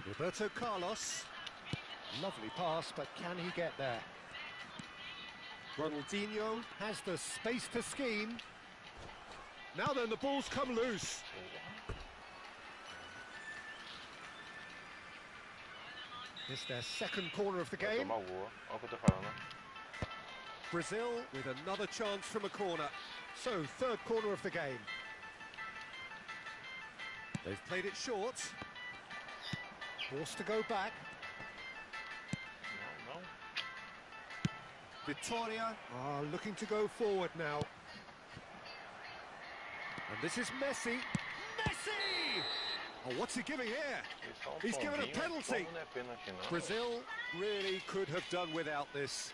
Roberto Carlos. Lovely pass, but can he get there? Ronaldinho has the space to scheme. Now then, the ball's come loose. It's their second corner of the game. Brazil with another chance from a corner. So, third corner of the game. They've played it short. Forced to go back. Victoria are looking to go forward now. And this is Messi. Messi! Oh, what's he giving here? He's given a penalty. Brazil really could have done without this.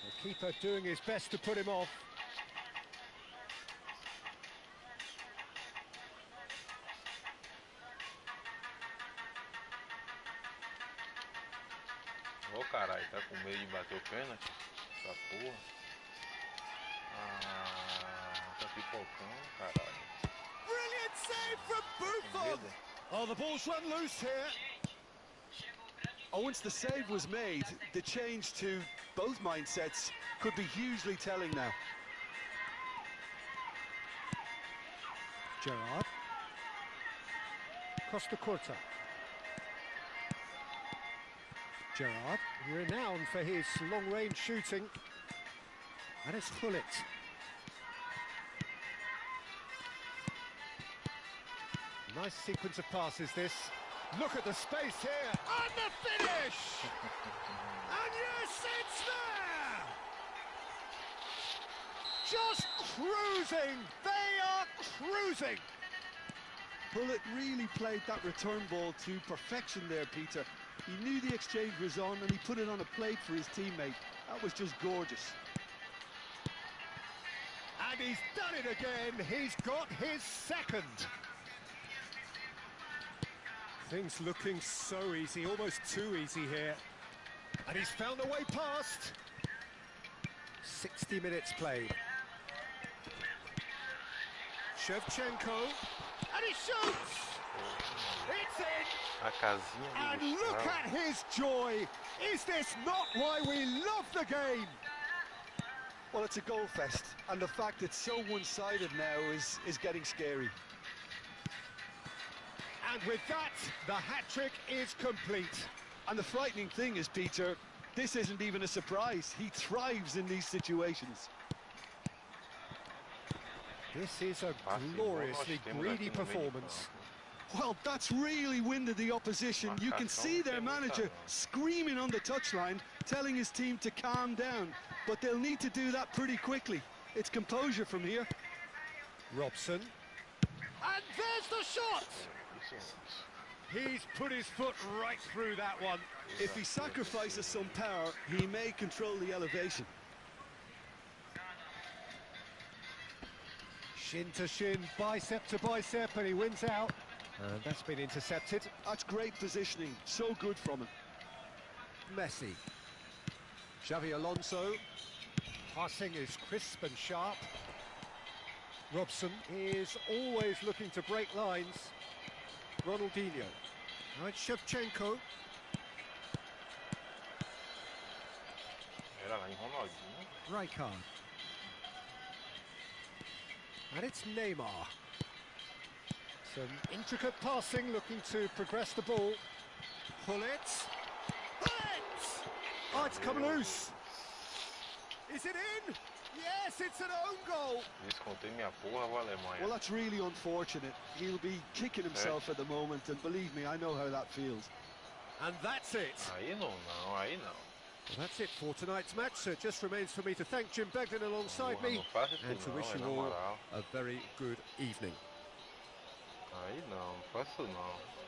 The keeper doing his best to put him off. Ô caralho, tá com medo de bater o pênalti? Essa porra. Ah, tá pipocando, caralho. Brilliant save from Buffon! Oh, the ball's run loose here. Oh, once the save was made, the change to both mindsets could be hugely telling now. Gerrard. Costa Curta. Gerrard, renowned for his long-range shooting. And it's Hullet. Nice sequence of passes, this. Look at the space here. And the finish! And yes, it's there! Just cruising! They are cruising! Hullet really played that return ball to perfection there, Peter. He knew the exchange was on and he put it on a plate for his teammate. That was just gorgeous. And he's done it again. He's got his second. Things looking so easy, almost too easy here. And he's found a way past. 60 minutes played. Shevchenko. And he shoots! It's in! A casinha And do look Gustavo. at his joy! Is this not why we love the game? Well, it's a goal fest, and the fact it's so one-sided now is getting scary. And with that, the hat-trick is complete. And the frightening thing is, Peter, this isn't even a surprise. He thrives in these situations. This is a Passe gloriously bom nós temos greedy aqui no meio de performance. campo. Well, that's really winded the opposition. You can see their manager screaming on the touchline, telling his team to calm down. But they'll need to do that pretty quickly. It's composure from here. Robson. And there's the shot! He's put his foot right through that one. If he sacrifices some power, he may control the elevation. Shin to shin, bicep to bicep, and he wins out. And that's been intercepted. That's great positioning. So good from him. Messi. Xavi Alonso. Passing is crisp and sharp. Robson is always looking to break lines. Ronaldinho. Now it's Shevchenko. Era lá em Ronaldinho. Rijkaard. And it's Neymar. Some intricate passing, looking to progress the ball. Hullet. Hullet! Oh, it's come loose. Is it in? Yes, it's an own goal. Descontei minha porra, vou Alemanha. Well, that's really unfortunate. He'll be kicking himself at the moment, and believe me, I know how that feels. And that's it. Aí não, aí não. Well, that's it for tonight's match, so it just remains for me to thank Jim Begden alongside Porra, me não faz isso and to não, wish you na all moral. a very good evening. Aí não faço isso não.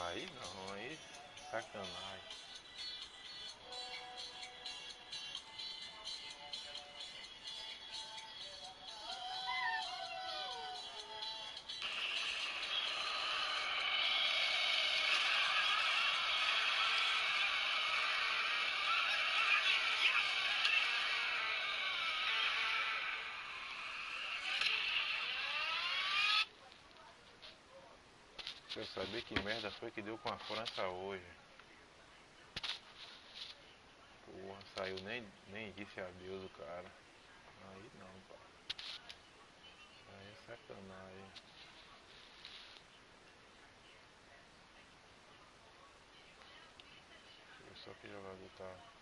Aí não, aí sacanagem. Se eu saber que merda foi que deu com a França hoje. Porra, saiu nem disse adeus o cara. Aí não, pá. Aí é sacanagem. Deixa eu ver só que jogador tá.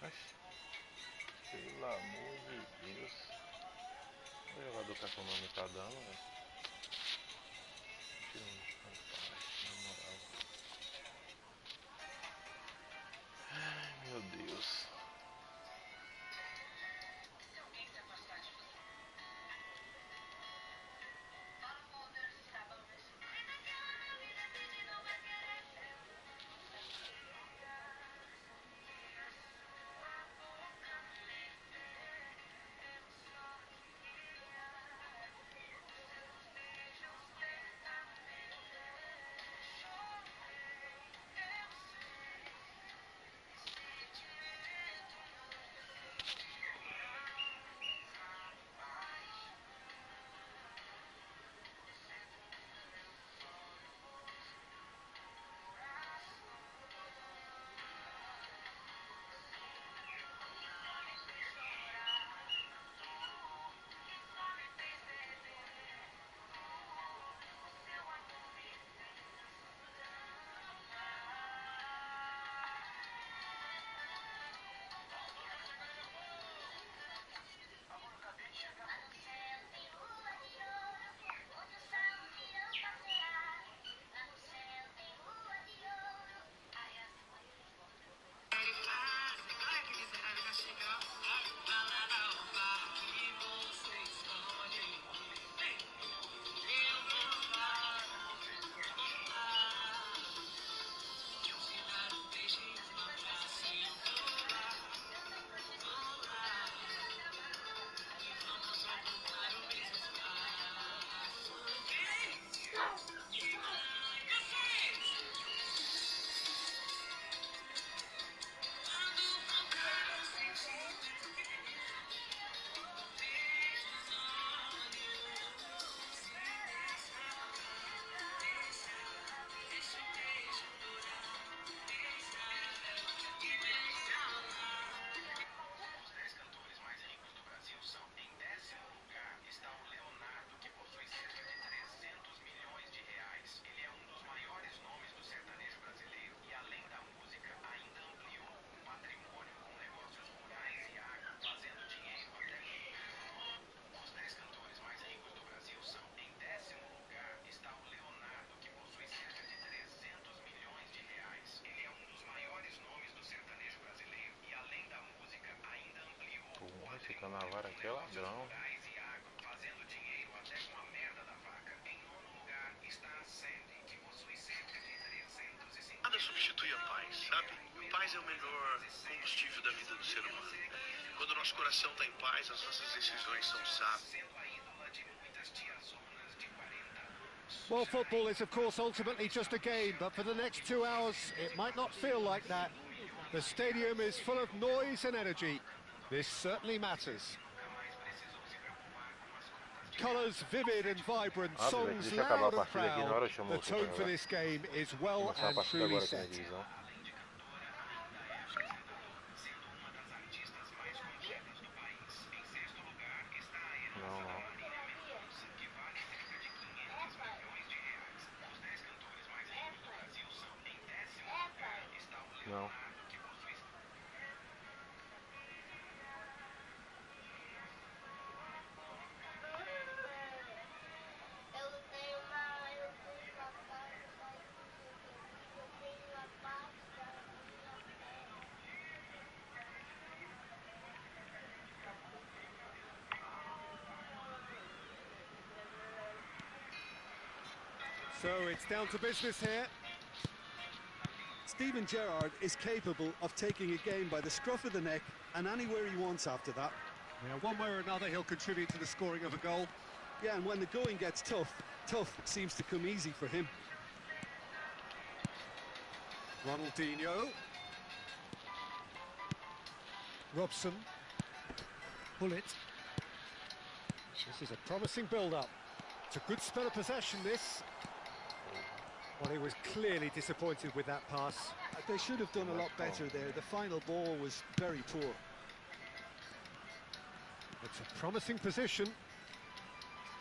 Oxi. volta que o nome tá dando, velho. Rapaz, na moral. Ai, meu Deus. Fica na vara aqui é ladrão. Nada substitui a paz, sabe? Paz é o melhor combustível da vida do ser humano. Quando o nosso coração está em paz, as nossas decisões são sábias. Well, football is, of course, ultimately just a game, but for the next 2 hours, it might not feel like that. The stadium is full of noise and energy. This certainly matters. Colours vivid and vibrant, songs loud and proud. The tone for this game is well and truly set. Não. So it's down to business here. Steven Gerrard is capable of taking a game by the scruff of the neck and anywhere he wants after that. Yeah, one way or another, he'll contribute to the scoring of a goal. Yeah, and when the going gets tough, tough seems to come easy for him. Ronaldinho. Robson. Bullet. This is a promising build-up. It's a good spell of possession, this. Well, he was clearly disappointed with that pass. They should have done a lot better there. The final ball was very poor. It's a promising position.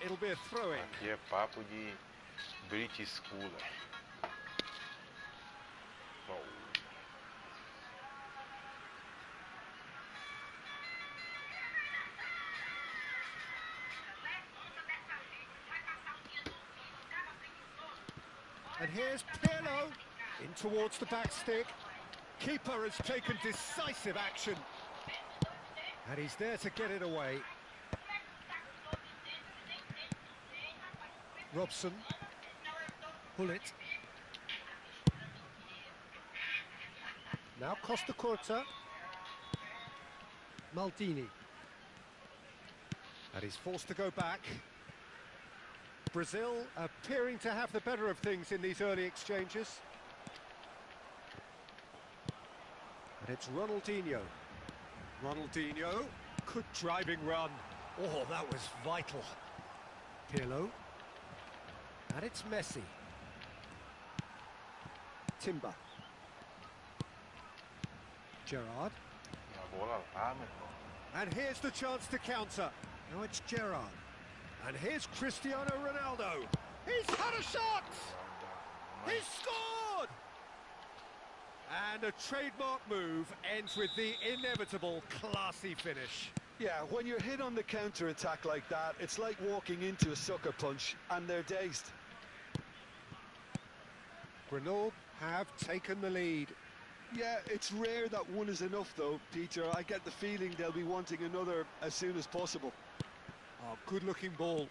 It'll be a throw-in. Aqui é papo de British School. And here's Pirlo in towards the back stick. Keeper has taken decisive action. And he's there to get it away. Robson. Hullet. Now Costa Curta. Maldini. And he's forced to go back. Brazil appearing to have the better of things in these early exchanges. And it's Ronaldinho. Ronaldinho, good driving run. Oh, that was vital. Pirlo. And it's Messi. Timber. Gerrard. And here's the chance to counter. Now it's Gerrard. And here's Cristiano Ronaldo. He's had a shot! He's scored! And a trademark move ends with the inevitable classy finish. Yeah, when you're hit on the counter-attack like that, it's like walking into a sucker punch and they're dazed. Grenoble have taken the lead. Yeah, it's rare that one is enough though, Peter. I get the feeling they'll be wanting another as soon as possible. Oh, good-looking ball.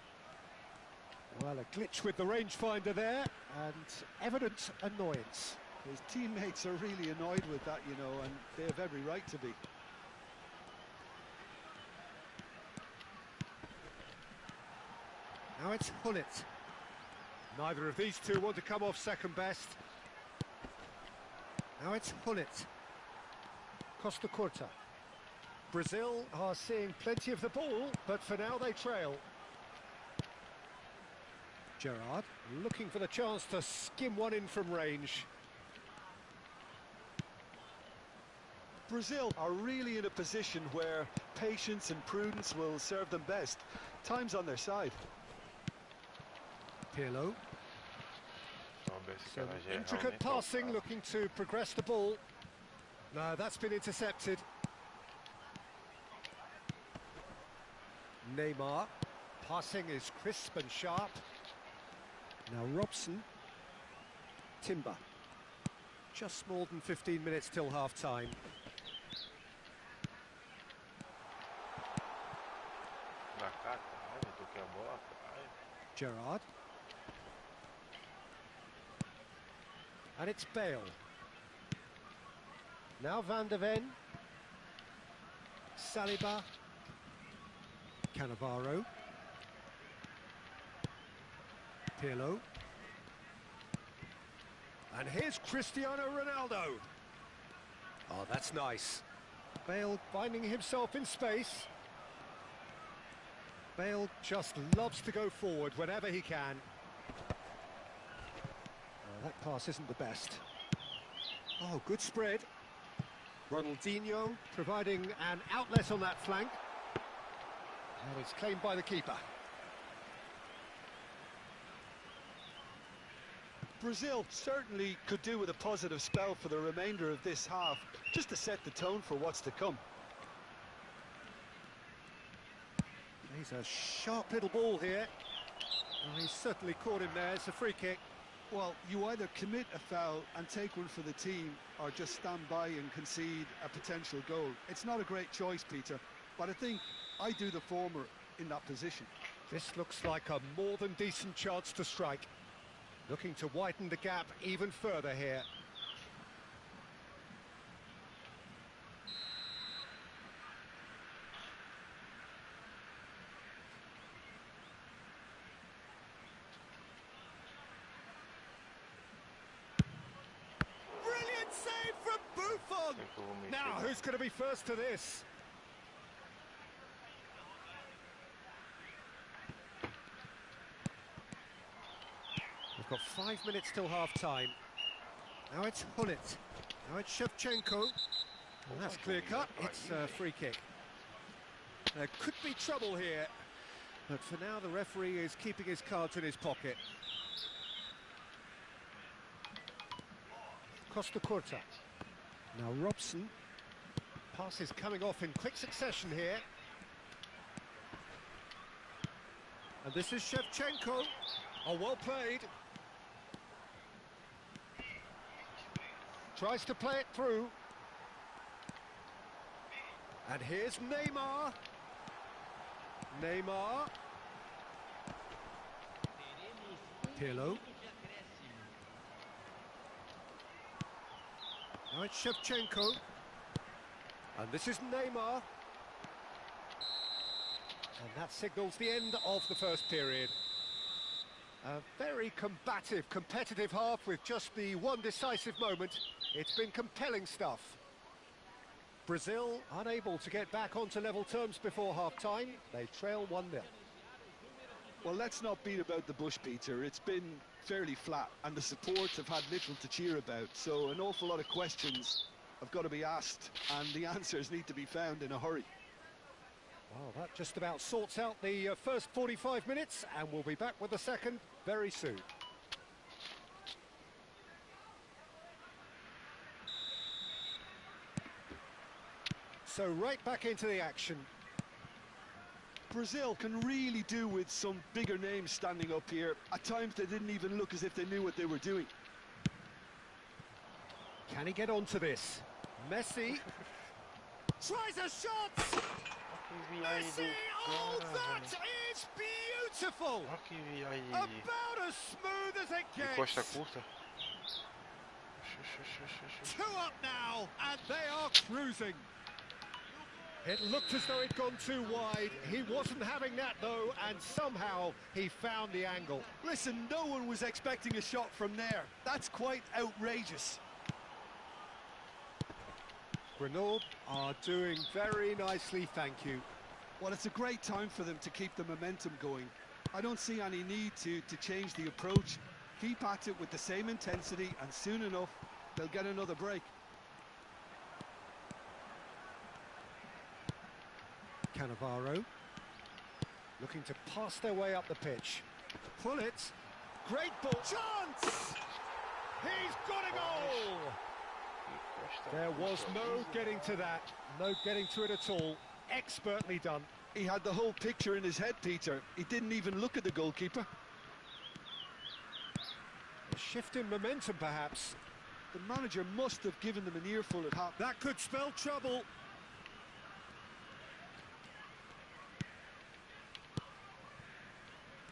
Well, a glitch with the rangefinder there, and evident annoyance. His teammates are really annoyed with that, you know, and they have every right to be. Now it's Hullet. Neither of these two want to come off second best. Now it's Hullet. Costa Curta. Brazil are seeing plenty of the ball, but for now they trail. Gerrard looking for the chance to skim one in from range. Brazil are really in a position where patience and prudence will serve them best. Time's on their side. Pirlo. Some intricate passing, looking to progress the ball. No, that's been intercepted. Neymar. Passing is crisp and sharp. Now Robson. Timber. Just more than 15 minutes till half-time. Gerrard. And it's Bale. Now Van de Ven. Saliba. Cannavaro. Pirlo. And here's Cristiano Ronaldo. Oh, that's nice. Bale finding himself in space. Bale just loves to go forward whenever he can. Oh, that pass isn't the best. Oh, good spread. Ronaldinho providing an outlet on that flank. And it's claimed by the keeper. Brazil certainly could do with a positive spell for the remainder of this half, just to set the tone for what's to come. He's a sharp little ball here. Oh, he's certainly caught him there. It's a free kick. Well, you either commit a foul and take one for the team, or just stand by and concede a potential goal. It's not a great choice, Peter, but I think I do the former in that position. This looks like a more than decent chance to strike. Looking to widen the gap even further here. Brilliant save from Buffon! Now, who's going to be first to this? We've got 5 minutes till half-time. Now it's Hullet. Now it's Shevchenko. Well, that's clear-cut. It's a free kick. There could be trouble here. But for now, the referee is keeping his cards in his pocket. Costa Curta. Now Robson. Pass is coming off in quick succession here. And this is Shevchenko. Oh, well played. Tries to play it through. And here's Neymar. Neymar. Pirlo. Now it's Shevchenko. And this is Neymar. And that signals the end of the first period. A very combative, competitive half with just the one decisive moment. It's been compelling stuff. Brazil unable to get back onto level terms before half-time. They trail 1-0. Well, let's not beat about the bush, Peter. It's been fairly flat, and the support have had little to cheer about. So an awful lot of questions have got to be asked, and the answers need to be found in a hurry. Well, that just about sorts out the first 45 minutes, and we'll be back with the second very soon. So right back into the action. Brazil can really do with some bigger names standing up here. At times they didn't even look as if they knew what they were doing. Can he get onto this? Messi tries a shot! Messi! Oh, that is beautiful! About as smooth as it gets. Costa curta. Two up now, and they are cruising. It looked as though it'd gone too wide. He wasn't having that, though, and somehow he found the angle. Listen, no one was expecting a shot from there. That's quite outrageous. Grenoble are doing very nicely, thank you. Well, it's a great time for them to keep the momentum going. I don't see any need to change the approach. Keep at it with the same intensity, and soon enough, they'll get another break. Cannavaro looking to pass their way up the pitch. Pull it. Great ball. Chance! He's got a goal! There was no getting to that. No getting to it at all. Expertly done. He had the whole picture in his head, Peter. He didn't even look at the goalkeeper. A shift in momentum, perhaps. The manager must have given them an earful at half. That could spell trouble.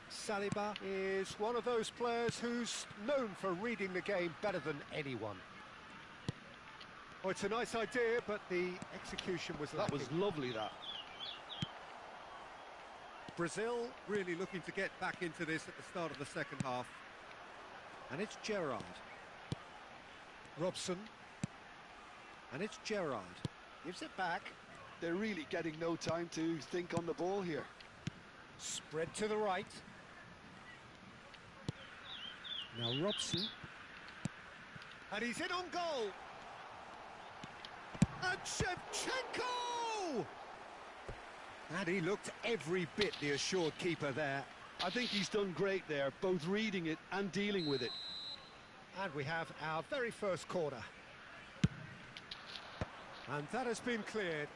Saliba is one of those players who's known for reading the game better than anyone. Oh, it's a nice idea, but the execution was lacking. That was lovely, that. Brazil really looking to get back into this at the start of the second half. And it's Gerrard. Robson. And it's Gerrard. Gives it back. They're really getting no time to think on the ball here. Spread to the right. Now Robson. And he's in on goal. And Shevchenko! And he looked every bit the assured keeper there. I think he's done great there, both reading it and dealing with it. And we have our very first corner. And that has been cleared.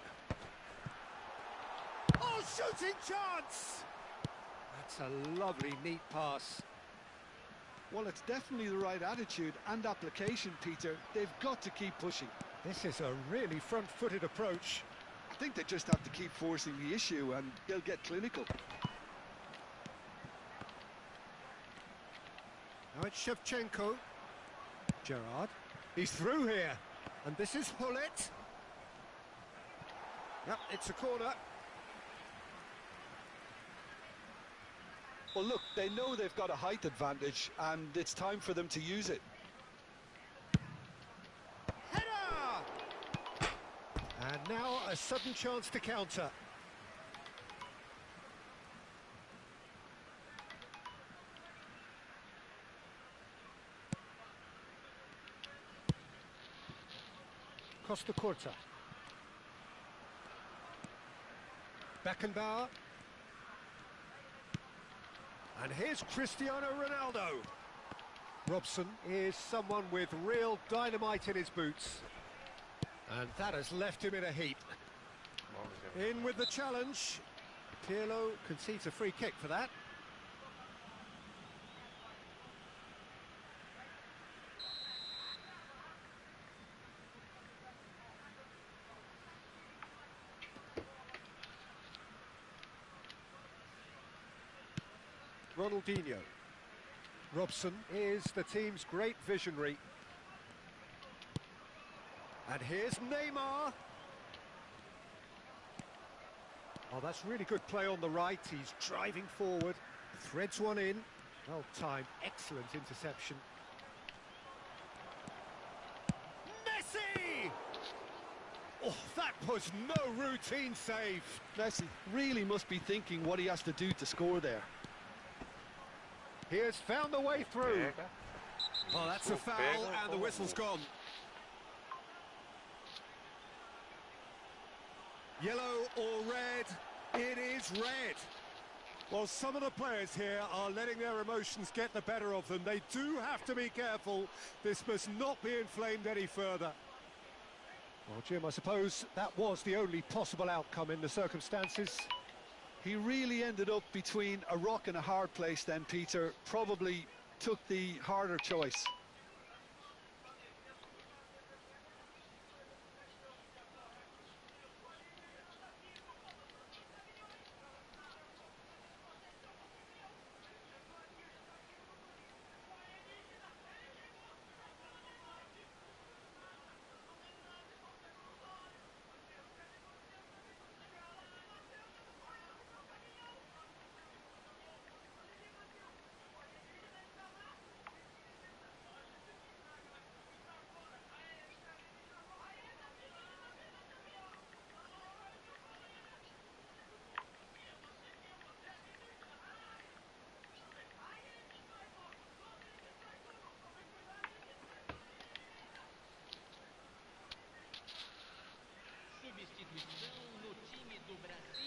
Oh, shooting chance! That's a lovely, neat pass. Well, it's definitely the right attitude and application, Peter. They've got to keep pushing. This is a really front-footed approach. I think they just have to keep forcing the issue and they'll get clinical. Now it's Shevchenko. Gerrard. He's through here. And this is Hullet. Yep, it's a corner. Well, look, they know they've got a height advantage and it's time for them to use it. Header! And now a sudden chance to counter. Costa Curta. Beckenbauer. And here's Cristiano Ronaldo. Robson is someone with real dynamite in his boots. And that has left him in a heap. In with the challenge. Pirlo concedes a free kick for that. Ronaldinho. Robson is the team's great visionary. And here's Neymar. Oh, that's really good play on the right. He's driving forward, threads one in. Well timed, excellent interception. Messi! Oh, that was no routine save. Messi really must be thinking what he has to do to score there. He has found the way through. Oh, that's a Isso foul, pega and the como whistle's gol. gone. Yellow or red? It is red. Well, some of the players here are letting their emotions get the better of them. They do have to be careful. This must not be inflamed any further. Well, Jim, I suppose that was the only possible outcome in the circumstances. He really ended up between a rock and a hard place then, Peter. Probably took the harder choice.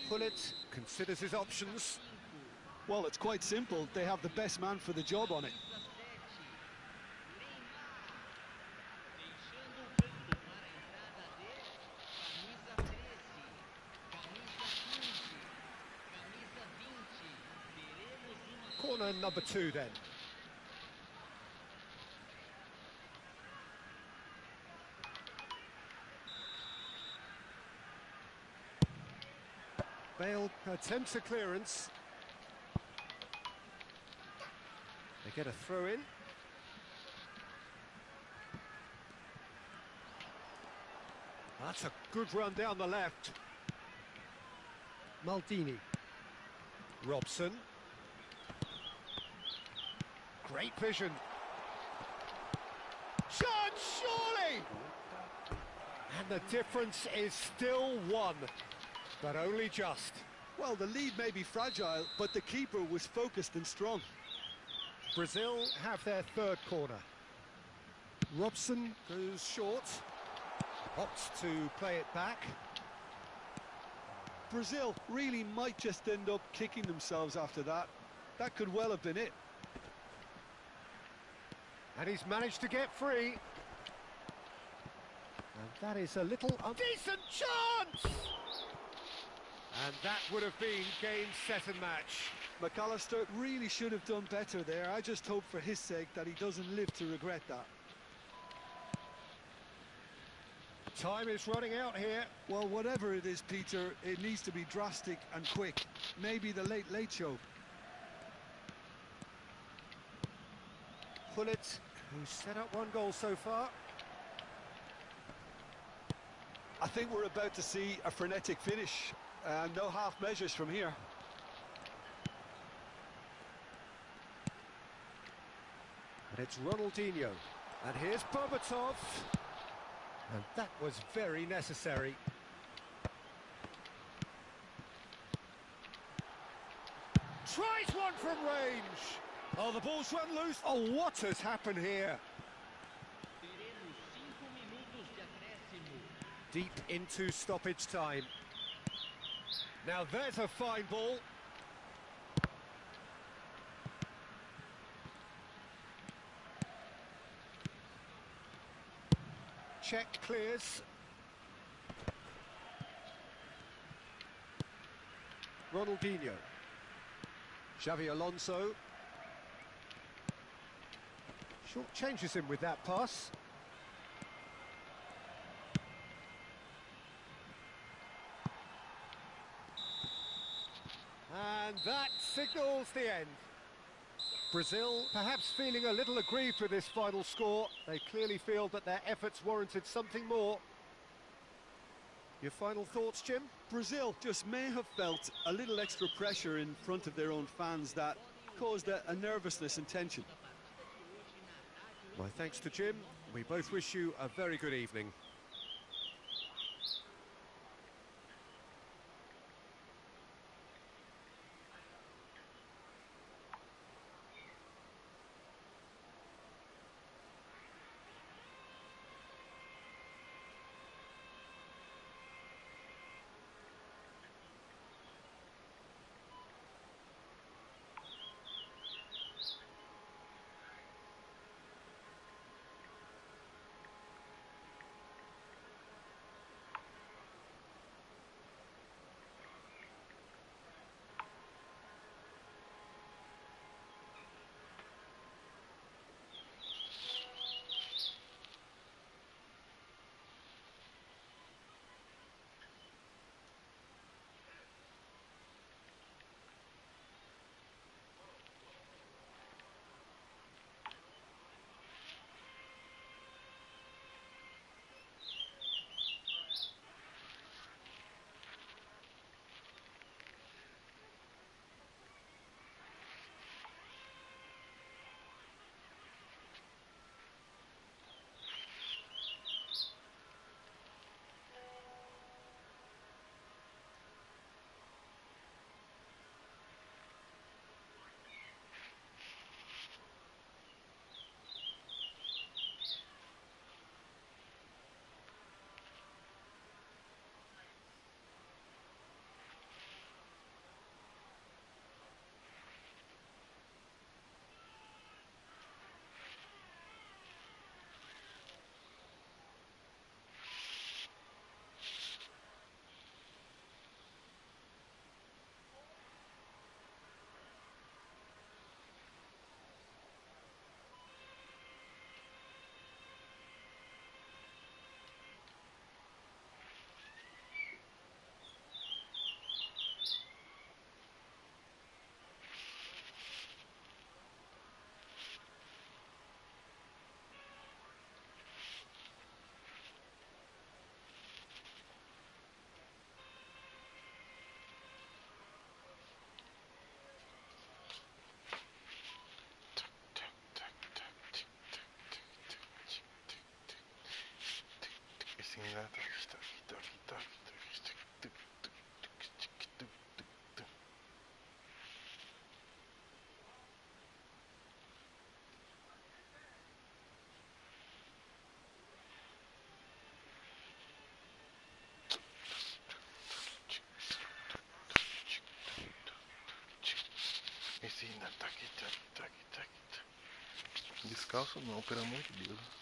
Pullet considers his options. Well, it's quite simple. They have the best man for the job on it. Corner number 2 then. Bale attempts a clearance. They get a throw in. That's a good run down the left. Maldini. Robson. Great vision. Chance, surely! And the difference is still one, but only just. Well, the lead may be fragile, but the keeper was focused and strong. Brazil have their third corner. Robson goes short. Opts to play it back. Brazil really might just end up kicking themselves after that. That could well have been it. And he's managed to get free. And that is a little decent chance! And that would have been game, set and match. McAllister really should have done better there. I just hope for his sake that he doesn't live to regret that. Time is running out here. Well, whatever it is, Peter, it needs to be drastic and quick. Maybe the late show. Pullet, who's set up one goal so far. I think we're about to see a frenetic finish. No half measures from here. And it's Ronaldinho. And here's Berbatov. And that was very necessary. Tries one from range. Oh, the ball's run loose. Oh, what has happened here? Deep into stoppage time. Now there's a fine ball. Check clears. Ronaldinho. Xavi Alonso. Short changes him with that pass. And that signals the end. Brazil perhaps feeling a little aggrieved with this final score. They clearly feel that their efforts warranted something more. Your final thoughts, Jim? Brazil just may have felt a little extra pressure in front of their own fans that caused a nervousness and tension. My thanks to Jim. We both wish you a very good evening. Descalço não, pelo amor de Deus.